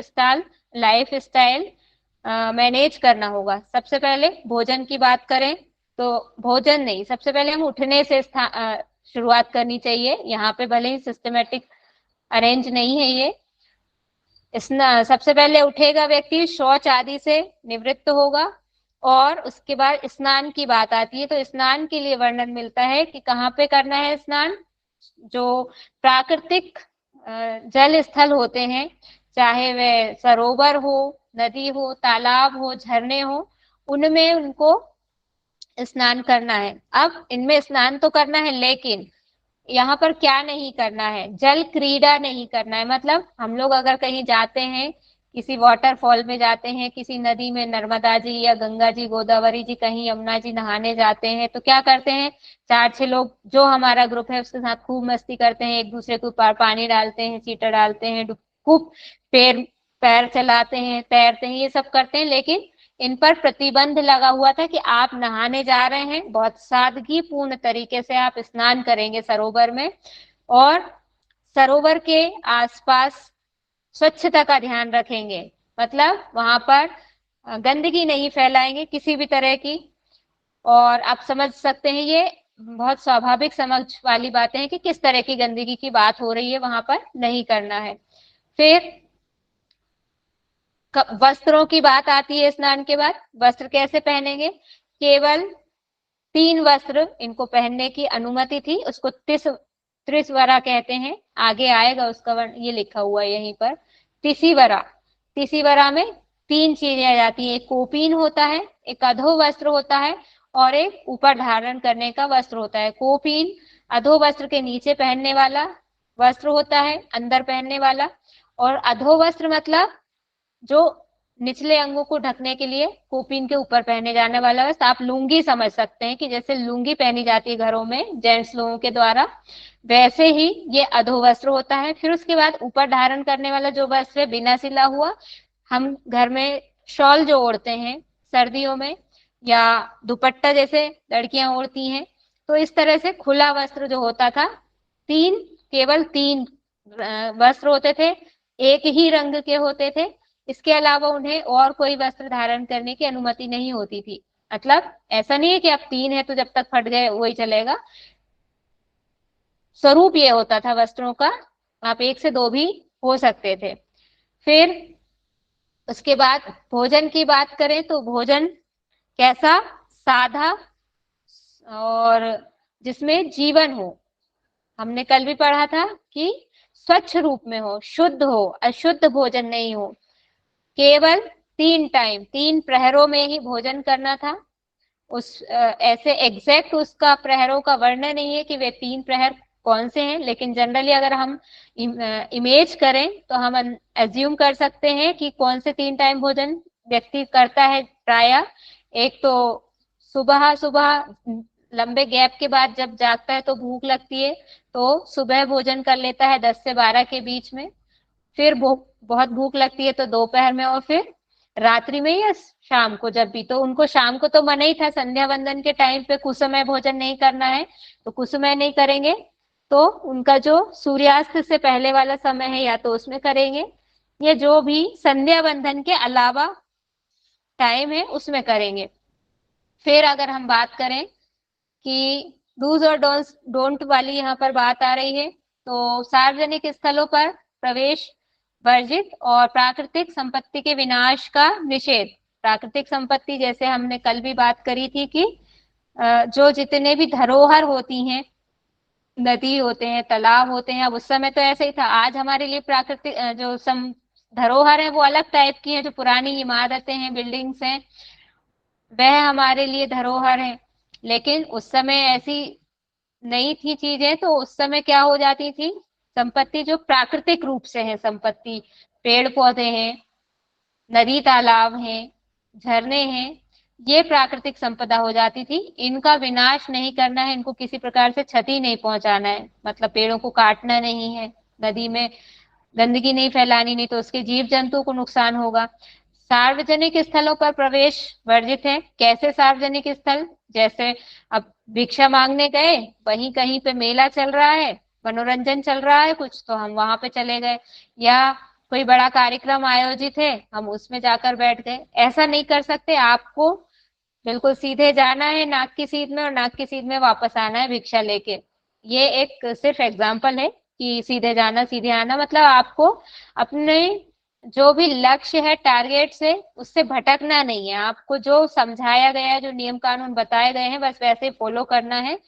स्टाइल मैनेज करना होगा। सबसे पहले भोजन की बात करें तो भोजन नहीं, सबसे पहले हम उठने से शुरुआत करनी चाहिए। यहाँ पे भले ही सिस्टमेटिक अरेंज नहीं है ये। सबसे पहले उठेगा व्यक्ति, शौच आदि से निवृत्त होगा, और उसके बाद स्नान की बात आती है। तो स्नान के लिए वर्णन मिलता है कि कहाँ पे करना है स्नान। जो प्राकृतिक जल स्थल होते हैं, चाहे वह सरोवर हो, नदी हो, तालाब हो, झरने हो, उनमें उनको स्नान करना है। अब इनमें स्नान तो करना है, लेकिन यहाँ पर क्या नहीं करना है? जल क्रीड़ा नहीं करना है। मतलब हम लोग अगर कहीं जाते हैं, किसी वाटरफॉल में जाते हैं, किसी नदी में, नर्मदा जी या गंगा जी, गोदावरी जी, कहीं यमुना जी नहाने जाते हैं, तो क्या करते हैं? 4-6 लोग जो हमारा ग्रुप है उसके साथ खूब मस्ती करते हैं, एक दूसरे के ऊपर पानी डालते हैं, चीटा डालते हैं, खूब पैर पैर चलाते हैं, तैरते हैं, ये सब करते हैं। लेकिन इन पर प्रतिबंध लगा हुआ था कि आप नहाने जा रहे हैं, बहुत सादगी पूर्ण तरीके से आप स्नान करेंगे सरोवर में, और सरोवर के आसपास स्वच्छता का ध्यान रखेंगे। मतलब वहां पर गंदगी नहीं फैलाएंगे किसी भी तरह की। और आप समझ सकते हैं, ये बहुत स्वाभाविक समझ वाली बातें हैं कि किस तरह की गंदगी की बात हो रही है, वहां पर नहीं करना है। फिर वस्त्रों की बात आती है स्नान के बाद। वस्त्र कैसे पहनेंगे? केवल 3 वस्त्र इनको पहनने की अनुमति थी, उसको त्रिस्वरा कहते हैं। आगे आएगा उसका वर्ण, ये लिखा हुआ है यहीं पर, तिसिवरा। तिसिवरा में 3 चीजें आ जाती है, एक कोपीन होता है, एक अधो वस्त्र होता है, और एक ऊपर धारण करने का वस्त्र होता है। कोपीन अधो वस्त्र के नीचे पहनने वाला वस्त्र होता है, अंदर पहनने वाला। और अधो वस्त्र मतलब जो निचले अंगों को ढकने के लिए कोपीन के ऊपर पहने जाने वाला वस्त्र। आप लुंगी समझ सकते हैं कि जैसे लुंगी पहनी जाती है घरों में जेंट्स लोगों के द्वारा, वैसे ही ये अधो वस्त्र होता है। फिर उसके बाद ऊपर धारण करने वाला जो वस्त्र है, बिना सिला हुआ, हम घर में शॉल जो ओढ़ते हैं सर्दियों में, या दुपट्टा जैसे लड़कियां ओढ़ती हैं, तो इस तरह से खुला वस्त्र जो होता था, केवल 3 वस्त्र होते थे, एक ही रंग के होते थे। इसके अलावा उन्हें और कोई वस्त्र धारण करने की अनुमति नहीं होती थी। मतलब ऐसा नहीं है कि आप 3 है तो जब तक फट गए वही चलेगा। स्वरूप ये होता था वस्त्रों का, आप 1 से 2 भी हो सकते थे। फिर उसके बाद भोजन की बात करें तो भोजन कैसा? साधा, और जिसमें जीवन हो। हमने कल भी पढ़ा था कि स्वच्छ रूप में हो, शुद्ध हो, अशुद्ध भोजन नहीं हो। केवल 3 टाइम, 3 प्रहरों में ही भोजन करना था। ऐसे एग्जैक्ट उसका प्रहरों का वर्णन नहीं है कि वे 3 प्रहर कौन से हैं, लेकिन जनरली अगर हम इमेज करें तो हम एज्यूम कर सकते हैं कि कौन से 3 टाइम भोजन व्यक्ति करता है प्रायः। एक तो सुबह सुबह लंबे गैप के बाद जब जागता है तो भूख लगती है, तो सुबह भोजन कर लेता है 10 से 12 के बीच में। फिर बहुत भूख लगती है तो दोपहर में, और फिर रात्रि में या शाम को जब भी। तो उनको शाम को तो मना ही था, संध्या वंदन के टाइम पे कुसमय भोजन नहीं करना है, तो कुसमय नहीं करेंगे। तो उनका जो सूर्यास्त से पहले वाला समय है या तो उसमें करेंगे, या जो भी संध्या वंदन के अलावा टाइम है उसमें करेंगे। फिर अगर हम बात करें कि डूज और डोंट वाली यहाँ पर बात आ रही है, तो सार्वजनिक स्थलों पर प्रवेश वर्जित, और प्राकृतिक संपत्ति के विनाश का निषेध। प्राकृतिक संपत्ति जैसे हमने कल भी बात करी थी कि जो जितने भी धरोहर होती हैं, नदी होते हैं, तालाब होते हैं, अब उस समय तो ऐसे ही था। आज हमारे लिए प्राकृतिक जो धरोहर है वो अलग टाइप की है, जो पुरानी इमारतें हैं, बिल्डिंग्स हैं, वह हमारे लिए धरोहर है। लेकिन उस समय ऐसी नहीं थी चीजें, तो उस समय क्या हो जाती थी, संपत्ति जो प्राकृतिक रूप से है, संपत्ति पेड़ पौधे हैं, नदी तालाब हैं, झरने हैं, ये प्राकृतिक संपदा हो जाती थी। इनका विनाश नहीं करना है, इनको किसी प्रकार से क्षति नहीं पहुंचाना है, मतलब पेड़ों को काटना नहीं है, नदी में गंदगी नहीं फैलानी, नहीं तो उसके जीव जंतु को नुकसान होगा। सार्वजनिक स्थलों पर प्रवेश वर्जित है। कैसे सार्वजनिक स्थल, जैसे अब भिक्षा मांगने गए, वहीं कहीं पे मेला चल रहा है, मनोरंजन चल रहा है कुछ, तो हम वहां पे चले गए, या कोई बड़ा कार्यक्रम आयोजित है, हम उसमें जाकर बैठ गए। ऐसा नहीं कर सकते, आपको बिल्कुल सीधे जाना है नाक की सीध में, और नाक की सीध में वापस आना है भिक्षा लेके। ये एक सिर्फ एग्जाम्पल है कि सीधे जाना सीधे आना, मतलब आपको अपने जो भी लक्ष्य है, टारगेट से, उससे भटकना नहीं है। आपको जो समझाया गया है, जो नियम कानून बताए गए हैं, बस वैसे फॉलो करना है।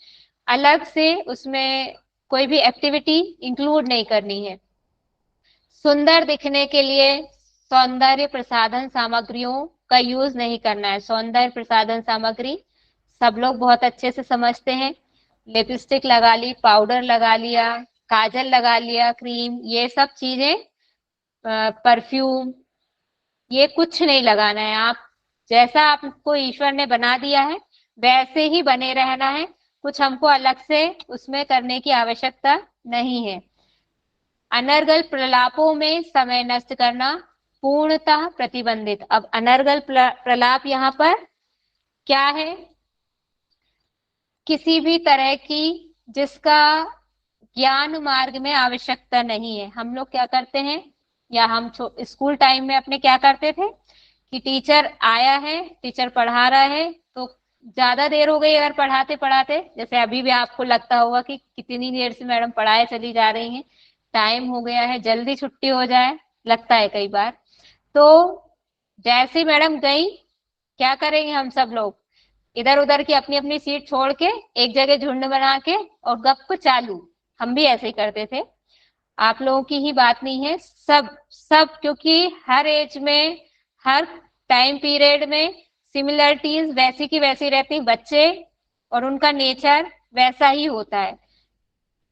अलग से उसमें कोई भी एक्टिविटी इंक्लूड नहीं करनी है। सुंदर दिखने के लिए सौंदर्य प्रसाधन सामग्रियों का यूज नहीं करना है। सौंदर्य प्रसाधन सामग्री सब लोग बहुत अच्छे से समझते हैं। लिपस्टिक लगा ली, पाउडर लगा लिया, काजल लगा लिया, क्रीम, ये सब चीजें, परफ्यूम, ये कुछ नहीं लगाना है। आप जैसा आपको ईश्वर ने बना दिया है वैसे ही बने रहना है। कुछ हमको अलग से उसमें करने की आवश्यकता नहीं है। अनर्गल प्रलापों में समय नष्ट करना पूर्णतः प्रतिबंधित। अब अनर्गल प्रलाप यहाँ पर क्या है, किसी भी तरह की जिसका ज्ञान मार्ग में आवश्यकता नहीं है। हम लोग क्या करते हैं, या हम स्कूल टाइम में अपने क्या करते थे कि टीचर आया है, टीचर पढ़ा रहा है, तो ज्यादा देर हो गई अगर पढ़ाते पढ़ाते, जैसे अभी भी आपको लगता होगा कि कितनी देर से मैडम पढ़ाए चली जा रही हैं, टाइम हो गया है, जल्दी छुट्टी हो जाए, लगता है कई बार। तो जैसे ही मैडम गई, क्या करेंगे हम सब लोग, इधर उधर की अपनी अपनी सीट छोड़ के एक जगह झुंड बना के और गप चालू। हम भी ऐसे ही करते थे, आप लोगों की ही बात नहीं है, सब सब, क्योंकि हर एज में, हर टाइम पीरियड में सिमिलरिटीज वैसी की वैसी रहती, बच्चे और उनका नेचर वैसा ही होता है।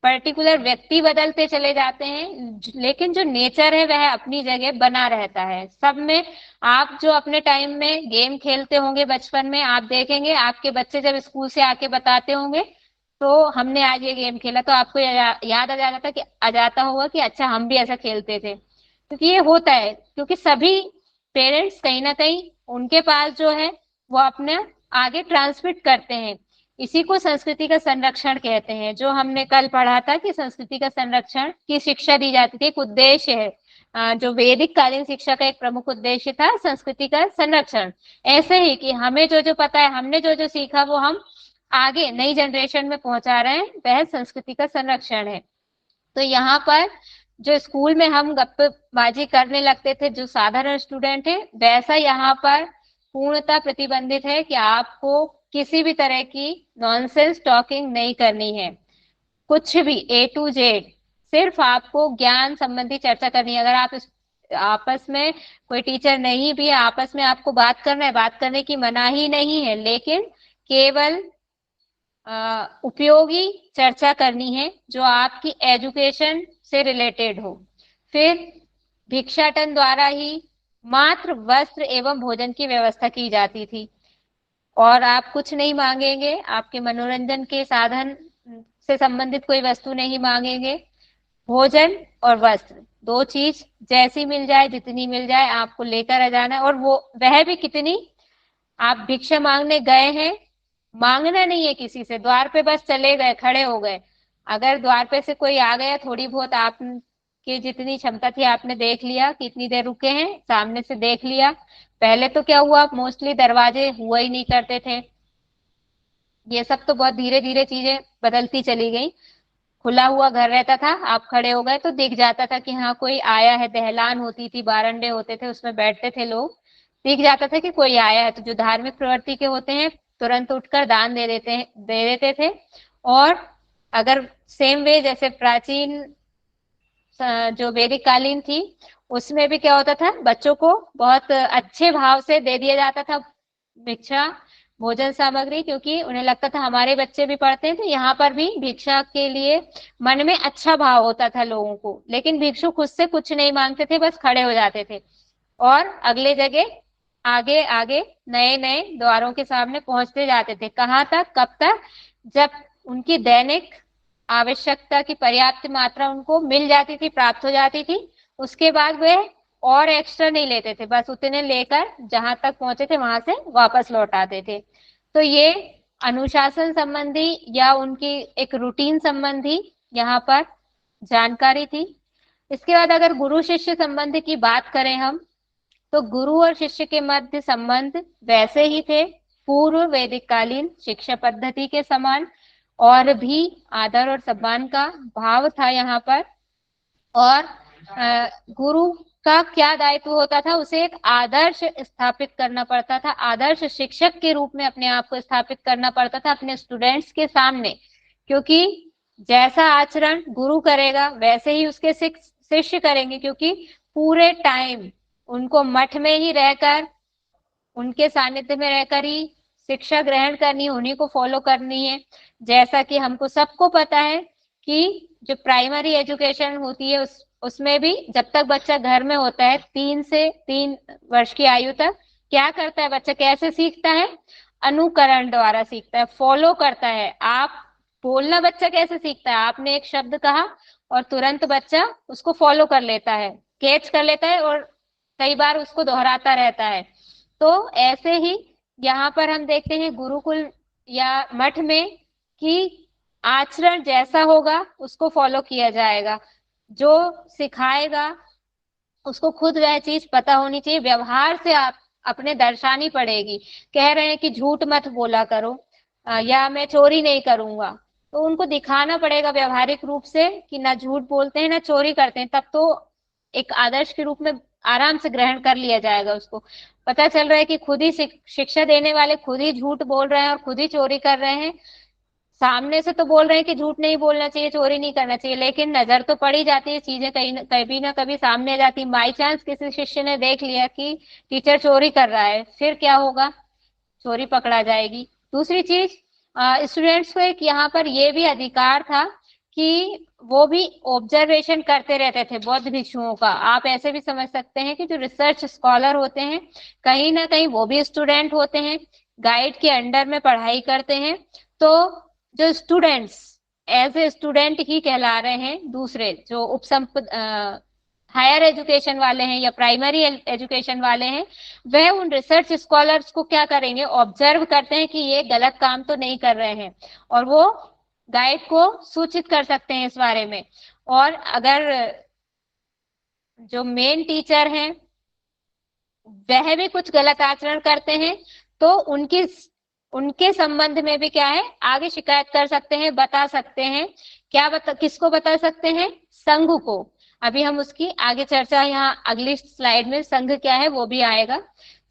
पर्टिकुलर व्यक्ति बदलते चले जाते हैं, लेकिन जो नेचर है वह अपनी जगह बना रहता है सब में। आप जो अपने टाइम में गेम खेलते होंगे बचपन में, आप देखेंगे आपके बच्चे जब स्कूल से आके बताते होंगे, तो हमने आज ये गेम खेला, तो आपको याद आ जाता होगा कि अच्छा हम भी ऐसा खेलते थे। क्योंकि ये होता है, क्योंकि सभी पेरेंट्स कहीं ना कहीं उनके पास जो है वो अपने आगे ट्रांसमिट करते हैं। इसी को संस्कृति का संरक्षण कहते हैं। जो हमने कल पढ़ा था कि संस्कृति का संरक्षण की शिक्षा दी जाती थी, एक उद्देश्य है, जो वैदिक कालीन शिक्षा का एक प्रमुख उद्देश्य था संस्कृति का संरक्षण। ऐसे ही कि हमें जो जो पता है, हमने जो जो सीखा, वो हम आगे नई जनरेशन में पहुंचा रहे हैं, वह संस्कृति का संरक्षण है। तो यहाँ पर जो स्कूल में हम गप्पेबाजी करने लगते थे, जो साधारण स्टूडेंट है, वैसा यहाँ पर पूर्णतः प्रतिबंधित है कि आपको किसी भी तरह की नॉनसेंस टॉकिंग नहीं करनी है। कुछ भी A to Z, सिर्फ आपको ज्ञान संबंधी चर्चा करनी है। अगर आप आपस में, कोई टीचर नहीं भी है, आपस में आपको बात करना है, बात करने की मनाही नहीं है, लेकिन केवल उपयोगी चर्चा करनी है जो आपकी एजुकेशन से रिलेटेड हो। फिर भिक्षाटन द्वारा ही मात्र वस्त्र एवं भोजन की व्यवस्था की जाती थी, और आप कुछ नहीं मांगेंगे, आपके मनोरंजन के साधन से संबंधित कोई वस्तु नहीं मांगेंगे। भोजन और वस्त्र, दो चीज जैसी मिल जाए, जितनी मिल जाए, आपको लेकर आ जाना है। और वो वह भी कितनी, आप भिक्षा मांगने गए हैं, मांगना नहीं है किसी से, द्वार पे बस चले गए, खड़े हो गए, अगर द्वार पे से कोई आ गया, थोड़ी बहुत आपकी जितनी क्षमता थी आपने देख लिया, कितनी देर रुके हैं, सामने से देख लिया। पहले तो क्या हुआ, मोस्टली दरवाजे हुआ ही नहीं करते थे, ये सब तो बहुत धीरे धीरे चीजें बदलती चली गई। खुला हुआ घर रहता था, आप खड़े हो गए तो दिख जाता था कि हाँ कोई आया है, दहलान होती थी, बारंडे होते थे, उसमें बैठते थे लोग, दिख जाता था कि कोई आया है। तो जो धार्मिक प्रवृत्ति के होते हैं तुरंत उठकर दान दे देते थे। और अगर सेम वे जैसे प्राचीन जो वैदिक कालीन थी, उसमें भी क्या होता था, बच्चों को बहुत अच्छे भाव से दे दिया जाता था भिक्षा, भोजन सामग्री, क्योंकि उन्हें लगता था हमारे बच्चे भी पढ़ते हैं तो यहाँ पर भी भिक्षा के लिए मन में अच्छा भाव होता था लोगों को। लेकिन भिक्षु खुद से कुछ नहीं मांगते थे, बस खड़े हो जाते थे और अगले जगह आगे आगे नए नए द्वारों के सामने पहुंचते जाते थे। कहाँ तक, कब तक, जब उनकी दैनिक आवश्यकता की पर्याप्त मात्रा उनको मिल जाती थी, प्राप्त हो जाती थी। उसके बाद वे और एक्स्ट्रा नहीं लेते थे, बस उतने लेकर जहां तक पहुंचे थे वहां से वापस लौट आते थे। तो ये अनुशासन संबंधी या उनकी एक रूटीन संबंधी यहाँ पर जानकारी थी। इसके बाद अगर गुरु शिष्य संबंध की बात करें हम, तो गुरु और शिष्य के मध्य संबंध वैसे ही थे, पूर्व वैदिक कालीन शिक्षा पद्धति के समान, और भी आदर और सम्मान का भाव था यहाँ पर। और गुरु का क्या दायित्व होता था, उसे एक आदर्श स्थापित करना पड़ता था, आदर्श शिक्षक के रूप में अपने आप को स्थापित करना पड़ता था अपने स्टूडेंट्स के सामने। क्योंकि जैसा आचरण गुरु करेगा वैसे ही उसके शिष्य करेंगे, क्योंकि पूरे टाइम उनको मठ में ही रहकर, उनके सानिध्य में रहकर ही शिक्षा ग्रहण करनी है, उन्हीं को फॉलो करनी है। जैसा कि हमको सबको पता है कि जो प्राइमरी एजुकेशन होती है उसमें भी जब तक बच्चा घर में होता है 3 वर्ष की आयु तक, क्या करता है बच्चा, कैसे सीखता है, अनुकरण द्वारा सीखता है, फॉलो करता है। आप बोलना बच्चा कैसे सीखता है, आपने एक शब्द कहा और तुरंत बच्चा उसको फॉलो कर लेता है, कैच कर लेता है और कई बार उसको दोहराता रहता है। तो ऐसे ही यहाँ पर हम देखते हैं गुरुकुल या मठ में कि आचरण जैसा होगा उसको फॉलो किया जाएगा, जो सिखाएगा उसको खुद वह चीज पता होनी चाहिए, व्यवहार से आप अपने दर्शानी पड़ेगी। कह रहे हैं कि झूठ मत बोला करो या मैं चोरी नहीं करूंगा, तो उनको दिखाना पड़ेगा व्यवहारिक रूप से कि ना झूठ बोलते हैं ना चोरी करते हैं, तब तो एक आदर्श के रूप में आराम से ग्रहण कर लिया जाएगा। उसको पता चल रहा है कि खुद ही शिक्षा देने वाले खुद ही झूठ बोल रहे हैं और खुद ही चोरी कर रहे हैं। सामने से तो बोल रहे हैं कि झूठ नहीं बोलना चाहिए, चोरी नहीं करना चाहिए, लेकिन नजर तो पड़ी जाती है, चीजें कभी ना कभी सामने आ जाती। बाई चांस किसी शिष्य ने देख लिया कि टीचर चोरी कर रहा है, फिर क्या होगा, चोरी पकड़ा जाएगी। दूसरी चीज, स्टूडेंट्स को एक यहाँ पर ये भी अधिकार था कि वो भी ऑब्जर्वेशन करते रहते थे बौद्ध भिक्षुओं का। आप ऐसे भी समझ सकते हैं कि जो रिसर्च स्कॉलर होते हैं कहीं ना कहीं वो भी स्टूडेंट होते हैं, गाइड के अंडर में पढ़ाई करते हैं। तो जो स्टूडेंट्स एज ए स्टूडेंट ही कहला रहे हैं, दूसरे जो हायर एजुकेशन वाले हैं या प्राइमरी एजुकेशन वाले हैं, वह उन रिसर्च स्कॉलर्स को क्या करेंगे, ऑब्जर्व करते हैं कि ये गलत काम तो नहीं कर रहे हैं, और वो गाइड को सूचित कर सकते हैं इस बारे में। और अगर जो मेन टीचर हैं वह भी कुछ गलत आचरण करते हैं तो उनके संबंध में भी क्या है, आगे शिकायत कर सकते हैं, बता सकते हैं। किसको बता सकते हैं, संघ को। अभी हम उसकी आगे चर्चा यहाँ अगली स्लाइड में संघ क्या है वो भी आएगा।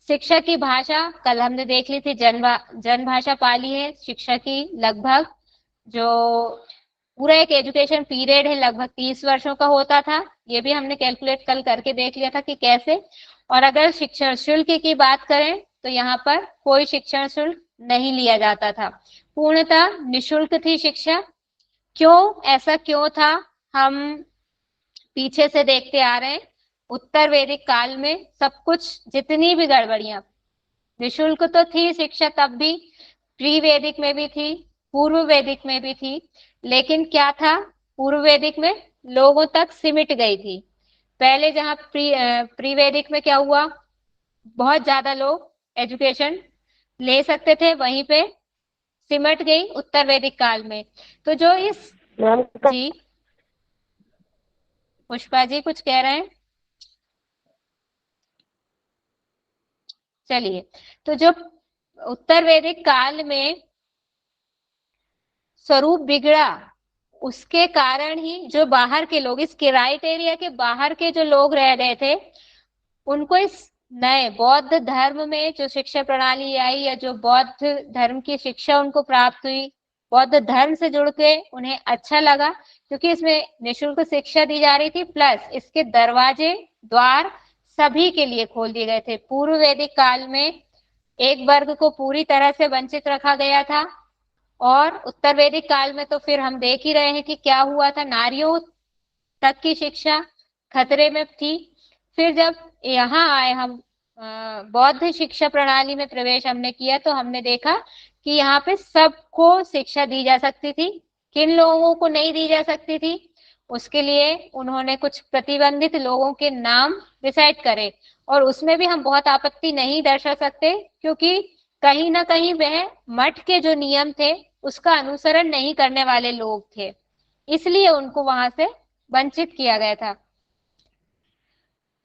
शिक्षा की भाषा कल हमने देख ली थी, जन भाषा पाली है शिक्षा की। लगभग जो पूरा एक एजुकेशन पीरियड है लगभग 30 वर्षों का होता था, ये भी हमने कैलकुलेट कल करके देख लिया था कि कैसे। और अगर शिक्षण शुल्क की बात करें तो यहाँ पर कोई शिक्षण शुल्क नहीं लिया जाता था, पूर्णतः निशुल्क थी शिक्षा। क्यों ऐसा क्यों था, हम पीछे से देखते आ रहे हैं। उत्तर वैदिक काल में सब कुछ, जितनी भी गड़बड़ियां, निशुल्क तो थी शिक्षा तब भी, प्री वैदिक में भी थी, पूर्व वैदिक में भी थी, लेकिन क्या था, पूर्व वैदिक में लोगों तक सिमट गई थी। पहले जहाँ प्री वैदिक में क्या हुआ, बहुत ज्यादा लोग एजुकेशन ले सकते थे, वहीं पे सिमट गई उत्तर वैदिक काल में। तो जो इस जी पुष्पा जी कुछ कह रहे हैं, चलिए। तो जो उत्तर वैदिक काल में स्वरूप बिगड़ा, उसके कारण ही जो बाहर के लोग, इस किराइट एरिया के बाहर के जो लोग रह रहे थे, उनको इस नए बौद्ध धर्म में जो शिक्षा प्रणाली आई या जो बौद्ध धर्म की शिक्षा उनको प्राप्त हुई, बौद्ध धर्म से जुड़ के उन्हें अच्छा लगा, क्योंकि इसमें निःशुल्क शिक्षा दी जा रही थी, प्लस इसके दरवाजे द्वार सभी के लिए खोल दिए गए थे। पूर्व वैदिक काल में एक वर्ग को पूरी तरह से वंचित रखा गया था। और उत्तर वैदिक काल में तो फिर हम देख ही रहे हैं कि क्या हुआ था, नारियों तक की शिक्षा खतरे में थी। फिर जब यहाँ आए हम, बौद्ध शिक्षा प्रणाली में प्रवेश हमने किया, तो हमने देखा कि यहाँ पे सबको शिक्षा दी जा सकती थी। किन लोगों को नहीं दी जा सकती थी, उसके लिए उन्होंने कुछ प्रतिबंधित लोगों के नाम डिसाइड करे। और उसमें भी हम बहुत आपत्ति नहीं दर्शा सकते, क्योंकि कहीं ना कहीं वह मठ के जो नियम थे उसका अनुसरण नहीं करने वाले लोग थे, इसलिए उनको वहां से वंचित किया गया था।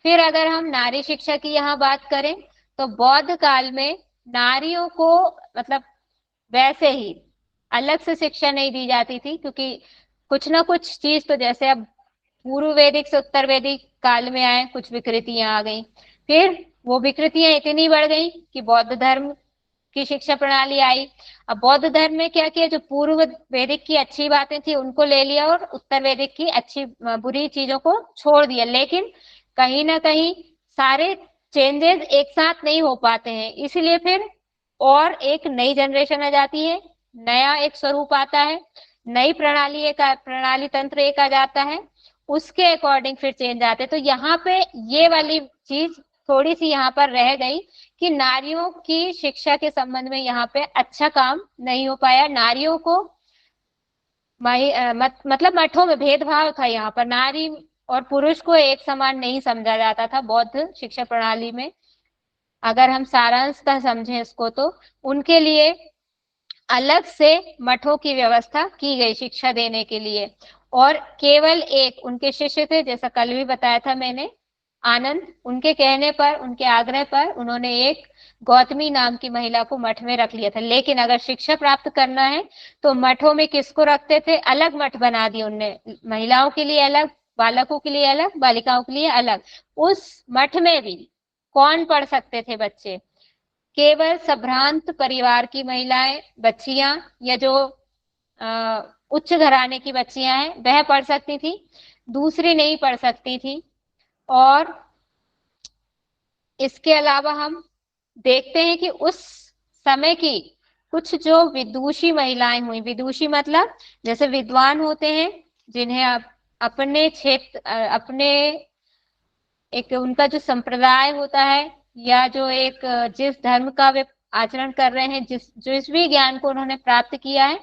फिर अगर हम नारी शिक्षा की यहाँ बात करें, तो बौद्ध काल में नारियों को मतलब वैसे ही अलग से शिक्षा नहीं दी जाती थी, क्योंकि कुछ ना कुछ चीज तो, जैसे अब पूर्व वैदिक से उत्तर वैदिक काल में आए, कुछ विकृतियां आ गई। फिर वो विकृतियां इतनी बढ़ गई कि बौद्ध धर्म की शिक्षा प्रणाली आई। अब बौद्ध धर्म में क्या किया, जो पूर्व वैदिक की अच्छी बातें थी उनको ले लिया और उत्तर वैदिक की अच्छी बुरी चीजों को छोड़ दिया। लेकिन कहीं ना कहीं सारे चेंजेस एक साथ नहीं हो पाते हैं, इसलिए फिर और एक नई जनरेशन आ जाती है, नया एक स्वरूप आता है, नई प्रणाली एक प्रणाली तंत्र एक आ जाता है, उसके अकॉर्डिंग फिर चेंज आते हैं। तो यहाँ पे ये वाली चीज थोड़ी सी यहाँ पर रह गई कि नारियों की शिक्षा के संबंध में यहाँ पे अच्छा काम नहीं हो पाया। नारियों को मतलब मठों में भेदभाव था, यहाँ पर नारी और पुरुष को एक समान नहीं समझा जाता था बौद्ध शिक्षा प्रणाली में। अगर हम सारांशतः समझें इसको, तो उनके लिए अलग से मठों की व्यवस्था की गई शिक्षा देने के लिए। और केवल एक उनके शिष्य थे, जैसा कल भी बताया था मैंने, आनंद, उनके कहने पर, उनके आग्रह पर उन्होंने एक गौतमी नाम की महिला को मठ में रख लिया था। लेकिन अगर शिक्षा प्राप्त करना है तो मठों में किसको रखते थे, अलग मठ बना दिए उनने, महिलाओं के लिए अलग, बालकों के लिए अलग, बालिकाओं के लिए अलग। उस मठ में भी कौन पढ़ सकते थे बच्चे, केवल संभ्रांत परिवार की महिलाएं, बच्चियां, या जो उच्च घराने की बच्चियां हैं वह पढ़ सकती थी, दूसरी नहीं पढ़ सकती थी। और इसके अलावा हम देखते हैं कि उस समय की कुछ जो विदुषी महिलाएं हुई, विदुषी मतलब जैसे विद्वान होते हैं, जिन्हें अपने क्षेत्र, अपने एक उनका जो संप्रदाय होता है, या जो एक जिस धर्म का वे आचरण कर रहे हैं, जिस भी ज्ञान को उन्होंने प्राप्त किया है,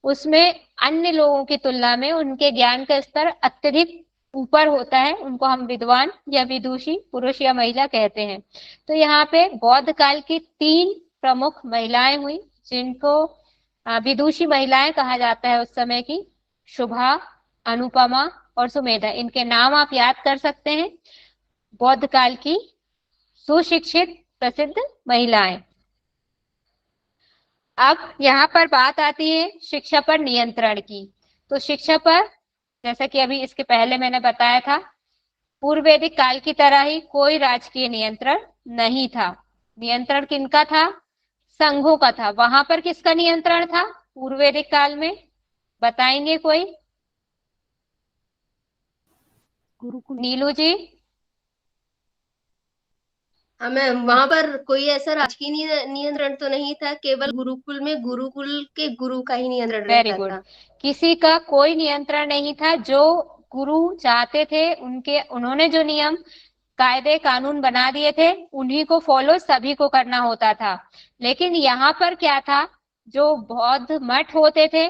उसमें अन्य लोगों की तुलना में उनके ज्ञान का स्तर अत्यधिक ऊपर होता है, उनको हम विद्वान या विदुषी पुरुष या महिला कहते हैं। तो यहाँ पे बौद्ध काल की 3 प्रमुख महिलाएं हुई, जिनको विदुषी महिलाएं कहा जाता है उस समय की, शुभा, अनुपमा और सुमेधा। इनके नाम आप याद कर सकते हैं, बौद्ध काल की सुशिक्षित प्रसिद्ध महिलाएं। अब यहाँ पर बात आती है शिक्षा पर नियंत्रण की। तो शिक्षा पर, जैसा कि अभी इसके पहले मैंने बताया था, पूर्व वैदिक काल की तरह ही कोई राजकीय नियंत्रण नहीं था। नियंत्रण किनका था, संघों का था। वहां पर किसका नियंत्रण था पूर्व वैदिक काल में, बताएंगे कोई, गुरुकुल। नीलू जी? हाँ मैम, वहां पर कोई ऐसा राजकीय नियंत्रण तो नहीं था, केवल गुरुकुल में गुरुकुल के गुरु का ही नियंत्रण वेरी रहता गुड। था। किसी का कोई नियंत्रण नहीं था, जो गुरु चाहते थे उनके, उन्होंने जो नियम कायदे कानून बना दिए थे उन्हीं को फॉलो सभी को करना होता था। लेकिन यहाँ पर क्या था, जो बौद्ध मठ होते थे,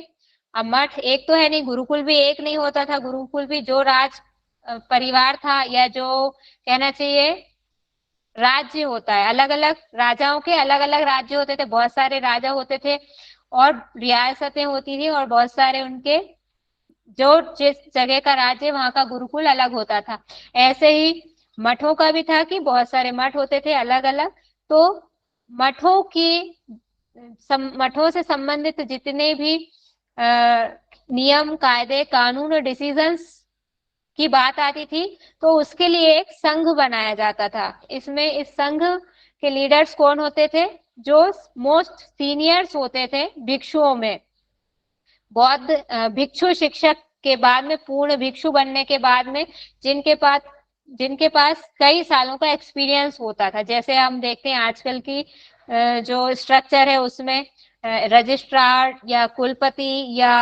अब मठ एक तो है नहीं, गुरुकुल भी एक नहीं होता था। गुरुकुल भी जो राज परिवार था, या जो कहना चाहिए राज्य होता है, अलग अलग राजाओं के अलग अलग राज्य होते थे, बहुत सारे राजा होते थे और रियासतें होती थी, और बहुत सारे उनके जो जिस जगह का राज्य, वहां का गुरुकुल अलग होता था। ऐसे ही मठों का भी था कि बहुत सारे मठ होते थे अलग अलग। तो मठों की मठों से संबंधित जितने भी नियम, कायदे, कानून और डिसीजंस की बात आती थी, तो उसके लिए एक संघ बनाया जाता था। इसमें इस संघ के लीडर्स कौन होते थे, जो मोस्ट सीनियर्स होते थे भिक्षुओं में। बौद्ध भिक्षु शिक्षक के बाद में, पूर्ण भिक्षु बनने के बाद में, जिनके पास कई सालों का एक्सपीरियंस होता था, जैसे हम देखते हैं आजकल की जो स्ट्रक्चर है उसमें रजिस्ट्रार या कुलपति या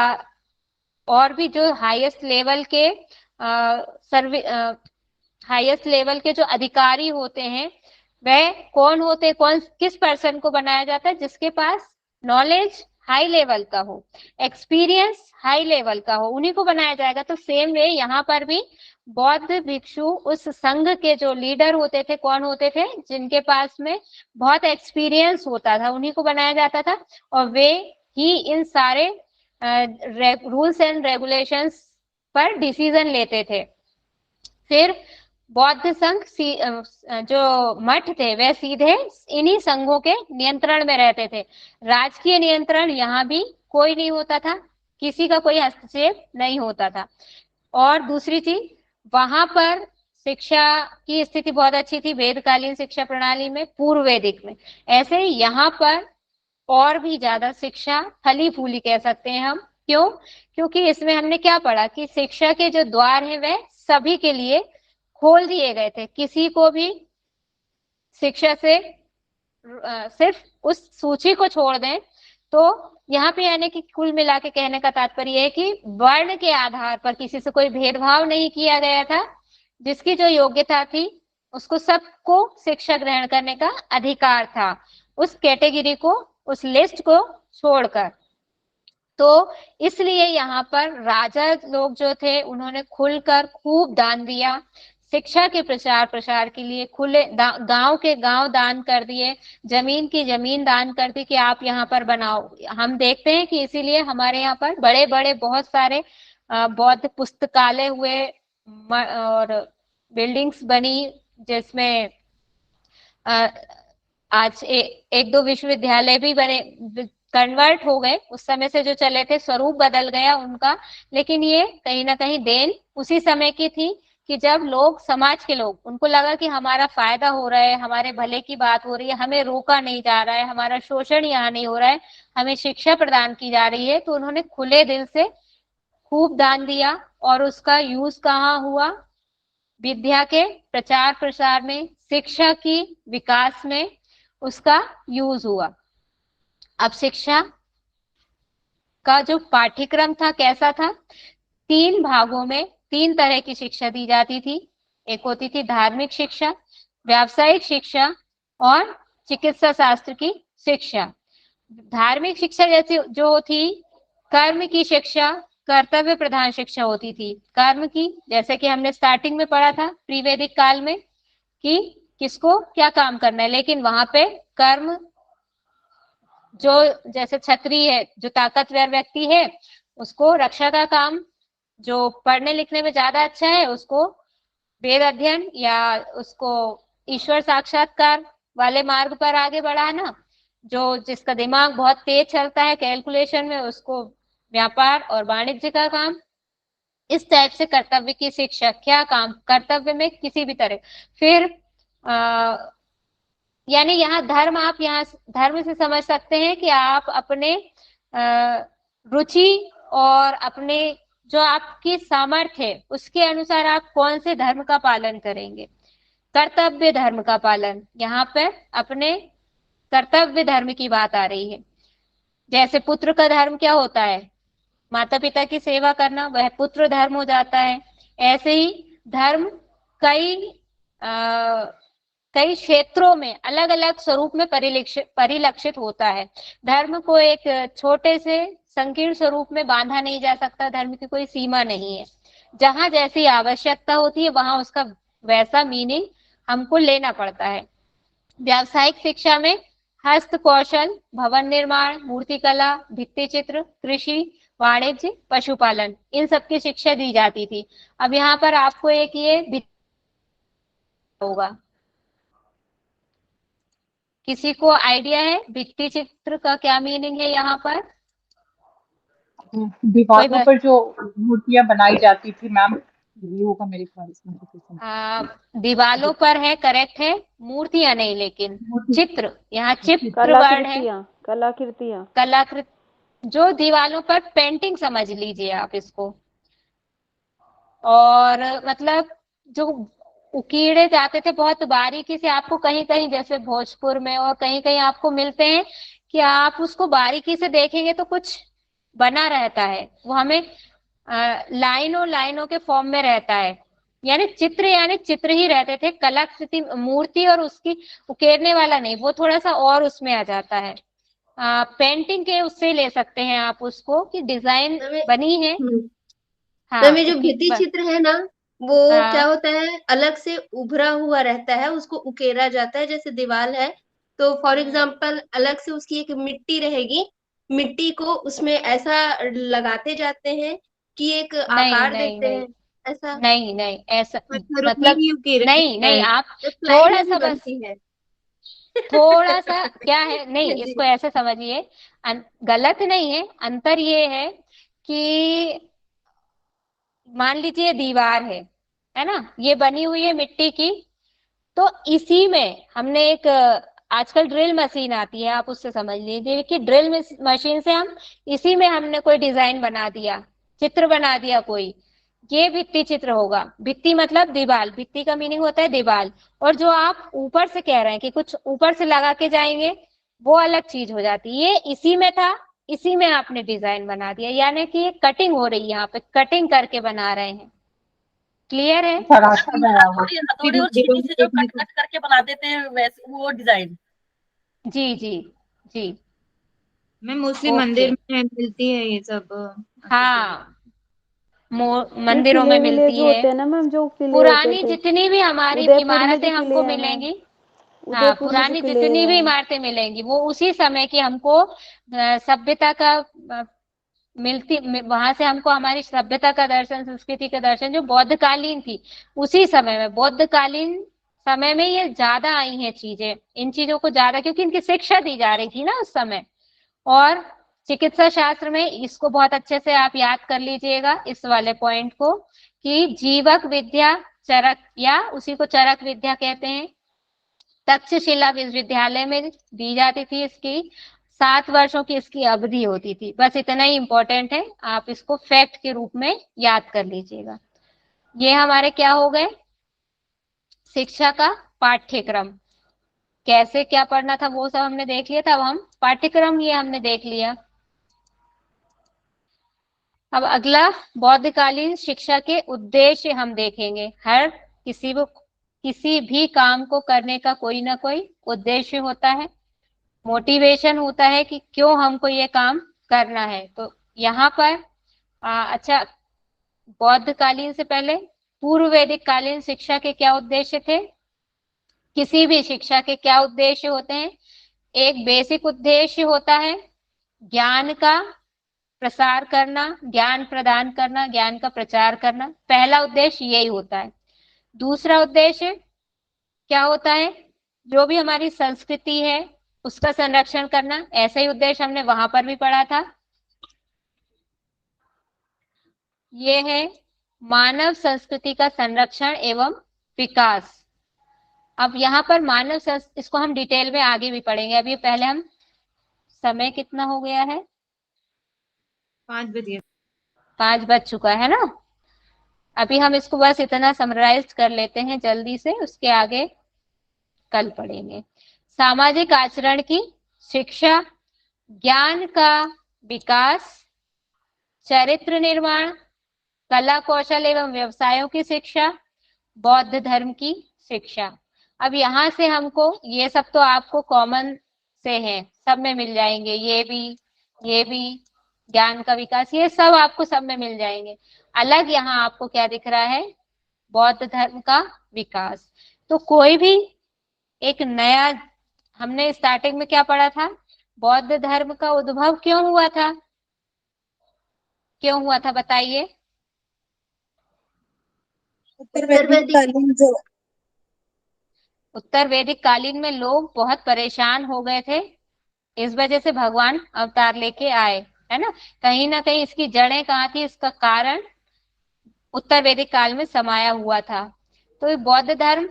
और भी जो हाईएस्ट लेवल के हाईएस्ट लेवल के जो अधिकारी होते हैं वह कौन होते, कौन किस पर्सन को बनाया जाता है, जिसके पास नॉलेज हाई लेवल का हो, एक्सपीरियंस हाई लेवल का हो, उन्हीं को बनाया जाएगा। तो सेम वे यहाँ पर भी बौद्ध भिक्षु उस संघ के जो लीडर होते थे, कौन होते थे, जिनके पास में बहुत एक्सपीरियंस होता था, उन्हीं को बनाया जाता था। और वे ही इन सारे रूल्स एंड रेगुलेशंस पर डिसीजन लेते थे। फिर बौद्ध संघ जो मठ थे वह सीधे इन्हीं संघों के नियंत्रण में रहते थे। राजकीय नियंत्रण यहाँ भी कोई नहीं होता था, किसी का कोई हस्तक्षेप नहीं होता था। और दूसरी चीज, वहां पर शिक्षा की स्थिति बहुत अच्छी थी वेदकालीन शिक्षा प्रणाली में, पूर्व वैदिक में। ऐसे ही यहाँ पर और भी ज्यादा शिक्षा फली फूली कह सकते हैं हम। क्यों? क्योंकि इसमें हमने क्या पढ़ा कि शिक्षा के जो द्वार हैं वह सभी के लिए खोल दिए गए थे। किसी को भी शिक्षा से सिर्फ उस सूची को छोड़ दें तो यहाँ पे यानी कि कुल मिला के कहने का तात्पर्य है कि वर्ण के आधार पर किसी से कोई भेदभाव नहीं किया गया था। जिसकी जो योग्यता थी उसको सबको शिक्षा ग्रहण करने का अधिकार था, उस कैटेगरी को, उस लिस्ट को छोड़कर। तो इसलिए यहाँ पर राजा लोग जो थे उन्होंने खुलकर खूब दान दिया। शिक्षा के प्रचार प्रसार के लिए खुले गांव के गांव दान कर दिए, जमीन की जमीन दान कर दी कि आप यहाँ पर बनाओ। हम देखते हैं कि इसीलिए हमारे यहाँ पर बड़े बड़े बहुत सारे बौद्ध पुस्तकालय हुए और बिल्डिंग्स बनी, जिसमें आज एक दो विश्वविद्यालय भी बने, कन्वर्ट हो गए। उस समय से जो चले थे स्वरूप बदल गया उनका, लेकिन ये कहीं ना कहीं देन उसी समय की थी कि जब लोग, समाज के लोग, उनको लगा कि हमारा फायदा हो रहा है, हमारे भले की बात हो रही है, हमें रोका नहीं जा रहा है, हमारा शोषण यहाँ नहीं हो रहा है, हमें शिक्षा प्रदान की जा रही है, तो उन्होंने खुले दिल से खूब दान दिया। और उसका यूज कहाँ हुआ? विद्या के प्रचार प्रसार में, शिक्षा की विकास में उसका यूज हुआ। अब शिक्षा का जो पाठ्यक्रम था कैसा था? 3 भागों में 3 तरह की शिक्षा दी जाती थी। एक होती थी धार्मिक शिक्षा, व्यावसायिक शिक्षा और चिकित्सा शास्त्र की शिक्षा। धार्मिक शिक्षा जैसी जो थी, कर्म की शिक्षा, कर्तव्य प्रधान शिक्षा होती थी। कर्म की, जैसे कि हमने स्टार्टिंग में पढ़ा था प्री वैदिक काल में कि किसको क्या काम करना है, लेकिन वहां पे कर्म जो, जैसे क्षत्रिय है, जो ताकतवर व्यक्ति है, उसको रक्षा का काम, जो पढ़ने लिखने में ज्यादा अच्छा है उसको वेद अध्ययन या उसको ईश्वर साक्षात्कार वाले मार्ग पर आगे बढ़ाना, जो जिसका दिमाग बहुत तेज चलता है कैलकुलेशन में, उसको व्यापार और वाणिज्य का काम। इस टाइप से कर्तव्य की शिक्षा, क्या काम कर्तव्य में किसी भी तरह। फिर यानी यहाँ धर्म, आप यहाँ धर्म से समझ सकते हैं कि आप अपने रुचि और अपने जो आपकी सामर्थ्य है उसके अनुसार आप कौन से धर्म का पालन करेंगे। कर्तव्य धर्म का पालन, यहाँ पे अपने कर्तव्य धर्म की बात आ रही है। जैसे पुत्र का धर्म क्या होता है? माता पिता की सेवा करना, वह पुत्र धर्म हो जाता है। ऐसे ही धर्म कई क्षेत्रों में अलग अलग स्वरूप में परिलक्षित होता है। धर्म को एक छोटे से संकीर्ण स्वरूप में बांधा नहीं जा सकता, धर्म की कोई सीमा नहीं है। जहां जैसी आवश्यकता होती है वहां उसका वैसा मीनिंग हमको लेना पड़ता है। व्यावसायिक शिक्षा में हस्त कौशल, भवन निर्माण, मूर्तिकला, भित्ति चित्र, कृषि, वाणिज्य, पशुपालन, इन सब की शिक्षा दी जाती थी। अब यहाँ पर आपको एक ये होगा, किसी को आइडिया है भित्ति चित्र का क्या मीनिंग है? यहाँ पर दीवारों पर जो मूर्तियां बनाई जाती थी मैम, ये होगा मेरे ख्याल से। दीवालों पर है, करेक्ट है, मूर्तियां नहीं, लेकिन चित्र, यहाँ चित्र वर्ड है, कलाकृति, जो दीवालों पर पेंटिंग समझ लीजिए आप इसको। और मतलब जो उकीड़े जाते थे बहुत बारीकी से। आपको कहीं कहीं जैसे भोजपुर में और कहीं कहीं आपको मिलते हैं कि आप उसको बारीकी से देखेंगे तो कुछ बना रहता है, वो हमें लाइनों लाइनों के फॉर्म में रहता है, यानी चित्र ही रहते थे, कलाकृति मूर्ति और उसकी उकेरने वाला नहीं, वो थोड़ा सा और उसमें आ जाता है। पेंटिंग के उससे ले सकते हैं आप उसको कि डिजाइन हमें बनी है। हाँ हमें जो भित्ति चित्र है ना, वो क्या हाँ होता है, अलग से उभरा हुआ रहता है, उसको उकेरा जाता है। जैसे दीवार है तो फॉर एग्जाम्पल अलग से उसकी एक मिट्टी रहेगी, मिट्टी को उसमें ऐसा लगाते जाते हैं कि एक नहीं आकार नहीं देते नहीं हैं ऐसा। नहीं नहीं ऐसा, पत्थरों में मतलब ही उकेरा नहीं जाता नहीं, है। आप तो प्लाई थोड़ा में भी सा बस, बनती है। थोड़ा सा क्या है, नहीं जी। इसको ऐसे समझिए, गलत नहीं है, अंतर ये है कि मान लीजिए दीवार है ना, ये बनी हुई है मिट्टी की, तो इसी में हमने एक आजकल ड्रिल मशीन आती है, आप उससे समझ लीजिए कि ड्रिल मशीन से हम इसी में हमने कोई डिजाइन बना दिया, चित्र बना दिया कोई, ये भित्ति चित्र होगा। भित्ति मतलब दीवाल, भित्ति का मीनिंग होता है दीवाल। और जो आप ऊपर से कह रहे हैं कि कुछ ऊपर से लगा के जाएंगे, वो अलग चीज हो जाती है। ये इसी में था, इसी में आपने डिजाइन बना दिया, यानी कि ये कटिंग हो रही है, यहाँ पे कटिंग करके बना रहे हैं। क्लियर है? अच्छा, रास्ता गया वो हथौड़ी हथौड़ी फिर और छींटी से जो देखने कट को। कट करके बना देते हैं वैसे वो डिजाइन। जी जी जी। मैं मोस्टली ओके। मंदिर में मिलती है ये सब आकृतियाँ। हाँ, ये मंदिरों किले में विले मिलती जो है। होते हैं ना मैम, जो किले होते पुरानी थे जितनी भी हमारी उदयपुर में इमारतें जो किले हमको हैं मैम, मिलेंगी, हाँ उदयपुर में जो पुरानी किले जितनी भी हैं। इमारतें मिलेंगी वो उसी समय की हमको सभ्यता का वहां से हमको हमारी सभ्यता का दर्शन, संस्कृति का दर्शन जो बौद्धकालीन थी, उसी समय में, बौद्धकालीन समय में ये ज्यादा आई हैं चीजें, इन चीजों को ज्यादा, क्योंकि इनकी शिक्षा दी जा रही थी ना उस समय। और चिकित्सा शास्त्र में इसको बहुत अच्छे से आप याद कर लीजिएगा, इस वाले पॉइंट को, कि जीवक विद्या चरक, या उसी को चरक विद्या कहते हैं, तक्षशिला विश्वविद्यालय में दी जाती थी। इसकी 7 वर्षों की इसकी अवधि होती थी। बस इतना ही इंपॉर्टेंट है, आप इसको फैक्ट के रूप में याद कर लीजिएगा। ये हमारे क्या हो गए, शिक्षा का पाठ्यक्रम, कैसे क्या पढ़ना था वो सब हमने देख लिया था। अब हम पाठ्यक्रम ये हमने देख लिया। अब अगला बौद्धकालीन शिक्षा के उद्देश्य हम देखेंगे। हर किसी भी काम को करने का कोई ना कोई उद्देश्य होता है, मोटिवेशन होता है कि क्यों हमको ये काम करना है। तो यहाँ पर अच्छा, बौद्धकालीन से पहले पूर्व वैदिक कालीन शिक्षा के क्या उद्देश्य थे? किसी भी शिक्षा के क्या उद्देश्य होते हैं? एक बेसिक उद्देश्य होता है ज्ञान का प्रसार करना, ज्ञान प्रदान करना, ज्ञान का प्रचार करना, पहला उद्देश्य यही होता है। दूसरा उद्देश्य क्या होता है? जो भी हमारी संस्कृति है उसका संरक्षण करना, ऐसा ही उद्देश्य हमने वहां पर भी पढ़ा था। ये है मानव संस्कृति का संरक्षण एवं विकास। अब यहाँ पर इसको हम डिटेल में आगे भी पढ़ेंगे। अभी पहले हम, समय कितना हो गया है? 5 बजे। 5 बज चुका है ना। अभी हम इसको बस इतना समराइज कर लेते हैं जल्दी से, उसके आगे कल पढ़ेंगे। सामाजिक आचरण की शिक्षा, ज्ञान का विकास, चरित्र निर्माण, कला कौशल एवं व्यवसायों की शिक्षा, बौद्ध धर्म की शिक्षा। अब यहाँ से हमको ये सब तो आपको कॉमन से है, सब में मिल जाएंगे, ये भी ज्ञान का विकास, ये सब आपको सब में मिल जाएंगे। अलग यहाँ आपको क्या दिख रहा है? बौद्ध धर्म का विकास। तो कोई भी एक नया, हमने स्टार्टिंग में क्या पढ़ा था? बौद्ध धर्म का उद्भव क्यों हुआ था? क्यों हुआ था बताइए? उत्तर उत्तर वैदिक वैदिक कालीन जो उत्तर वैदिक कालीन में लोग बहुत परेशान हो गए थे, इस वजह से भगवान अवतार लेके आए, है ना कहीं इसकी जड़ें कहाँ थी, इसका कारण उत्तर वैदिक काल में समाया हुआ था। तो बौद्ध धर्म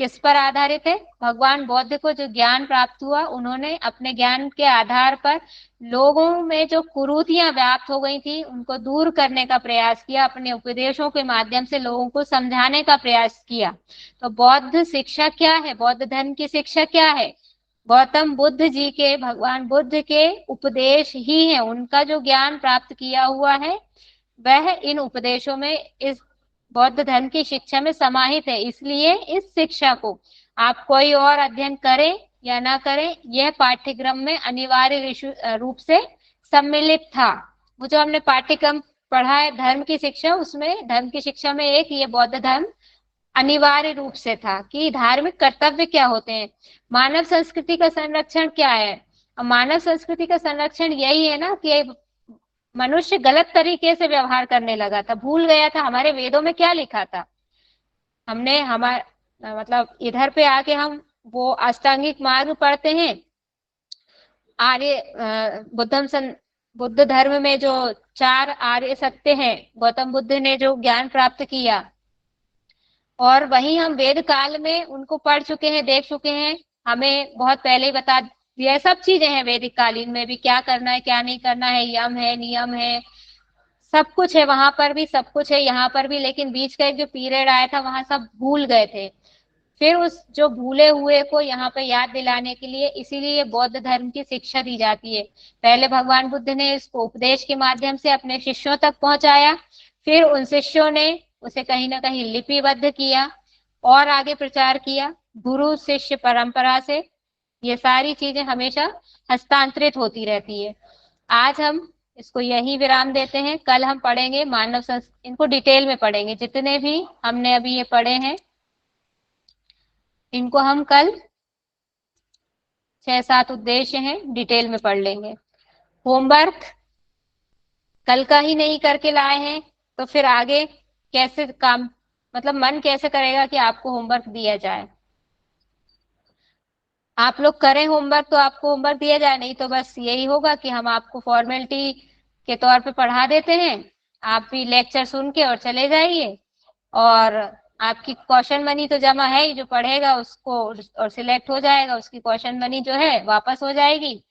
किस पर आधारित है? भगवान बुद्ध को जो ज्ञान प्राप्त हुआ, उन्होंने अपने ज्ञान के आधार पर लोगों में जो कुरीतियां व्याप्त हो गई थी उनको दूर करने का प्रयास किया, अपने उपदेशों के माध्यम से लोगों को समझाने का प्रयास किया। तो बौद्ध शिक्षा क्या है? बौद्ध धर्म की शिक्षा क्या है? गौतम बुद्ध जी के, भगवान बुद्ध के उपदेश ही है। उनका जो ज्ञान प्राप्त किया हुआ है वह इन उपदेशों में, इस बौद्ध धर्म की शिक्षा में समाहित है। इसलिए इस शिक्षा को आप कोई और अध्ययन करें या ना करें, यह पाठ्यक्रम में अनिवार्य रूप से सम्मिलित था। वो जो हमने पाठ्यक्रम पढ़ा है धर्म की शिक्षा, उसमें धर्म की शिक्षा में एक ये बौद्ध धर्म अनिवार्य रूप से था कि धार्मिक कर्तव्य क्या होते हैं, मानव संस्कृति का संरक्षण क्या है। और मानव संस्कृति का संरक्षण यही है ना कि मनुष्य गलत तरीके से व्यवहार करने लगा था, भूल गया था हमारे वेदों में क्या लिखा था। हमने हमारे मतलब इधर पे आके हम वो अष्टांगिक मार्ग पढ़ते हैं, आर्य बुद्ध धर्म में जो 4 आर्य सत्य हैं, गौतम बुद्ध ने जो ज्ञान प्राप्त किया, और वही हम वेद काल में उनको पढ़ चुके हैं, देख चुके हैं। हमें बहुत पहले ही बता दिया, सब चीजें हैं वैदिक कालीन में भी, क्या करना है क्या नहीं करना है, यम है नियम है, सब कुछ है। वहां पर भी सब कुछ है, यहाँ पर भी। लेकिन बीच का एक जो पीरियड आया था वहां सब भूल गए थे। फिर उस जो भूले हुए को यहाँ पे याद दिलाने के लिए, इसीलिए बौद्ध धर्म की शिक्षा दी जाती है। पहले भगवान बुद्ध ने इसको उपदेश के माध्यम से अपने शिष्यों तक पहुंचाया, फिर उन शिष्यों ने उसे कहीं ना कहीं लिपिबद्ध किया और आगे प्रचार किया। गुरु शिष्य परंपरा से ये सारी चीजें हमेशा हस्तांतरित होती रहती है। आज हम इसको यही विराम देते हैं। कल हम पढ़ेंगे इनको डिटेल में पढ़ेंगे, जितने भी हमने अभी ये पढ़े हैं इनको हम कल 6-7 उद्देश्य हैं डिटेल में पढ़ लेंगे। होमवर्क कल का ही नहीं करके लाए हैं तो फिर आगे कैसे काम, मतलब मन कैसे करेगा कि आपको होमवर्क दिया जाए। आप लोग करें होमवर्क तो आपको होमवर्क दिया जाए, नहीं तो बस यही होगा कि हम आपको फॉर्मेलिटी के तौर पे पढ़ा देते हैं, आप भी लेक्चर सुन के और चले जाइए, और आपकी क्वेश्चन मनी तो जमा है ही, जो पढ़ेगा उसको और सिलेक्ट हो जाएगा उसकी क्वेश्चन मनी जो है वापस हो जाएगी,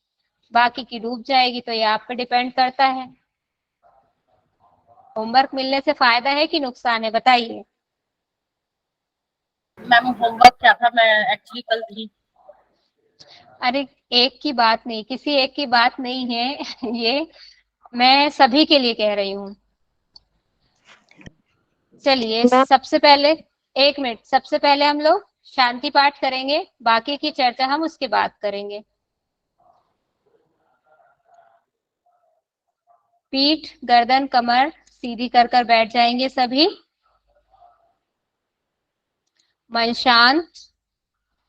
बाकी की डूब जाएगी। तो ये आप पे डिपेंड करता है। होमवर्क मिलने से फायदा है कि नुकसान है, बताइए। मैम होमवर्क क्या था, मैं एक्चुअली कल थी। अरे एक की बात नहीं, किसी एक की बात नहीं है ये मैं सभी के लिए कह रही हूँ। चलिए सबसे पहले, 1 मिनट, सबसे पहले हम लोग शांति पाठ करेंगे, बाकी की चर्चा हम उसके बाद करेंगे। पीठ गर्दन कमर सीधी कर कर बैठ जाएंगे सभी। मन शांत,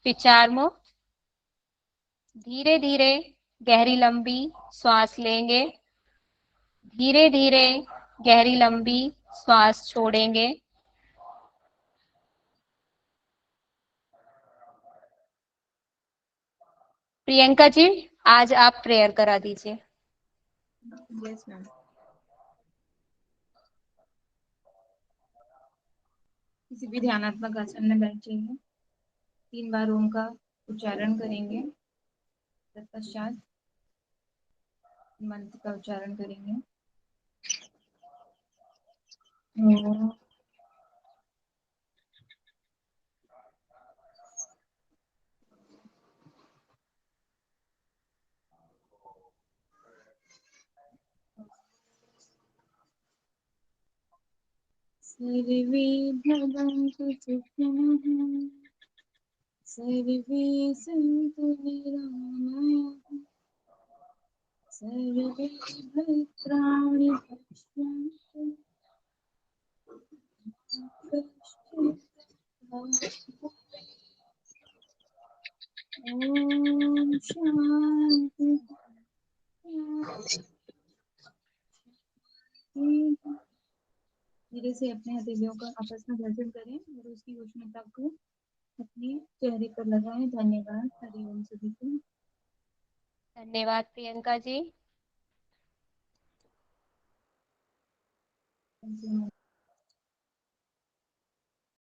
विचार मुक्त। धीरे धीरे गहरी लंबी श्वास लेंगे, धीरे धीरे गहरी लंबी श्वास छोड़ेंगे। प्रियंका जी, आज आप प्रेयर करा दीजिए। Yes ma'am. किसी भी ध्यानात्मक आसन में बैठ जाइए। 3 बार ओम का उच्चारण करेंगे, तत्पश्चात मंत्र का उच्चारण करेंगे। सर्वे भवन्तु सुखिनः, सर्वे सन्तु निरामयाः, सर्वे भद्राणि पश्यन्तु, ओम शांति। धीरे से अपने हथेलियों का आपस में घर्षण करें और उसकी उष्णता को अपने चेहरे पर लगाएं। धन्यवाद। हरिओम सभी को। धन्यवाद प्रियंका जी। Thank you.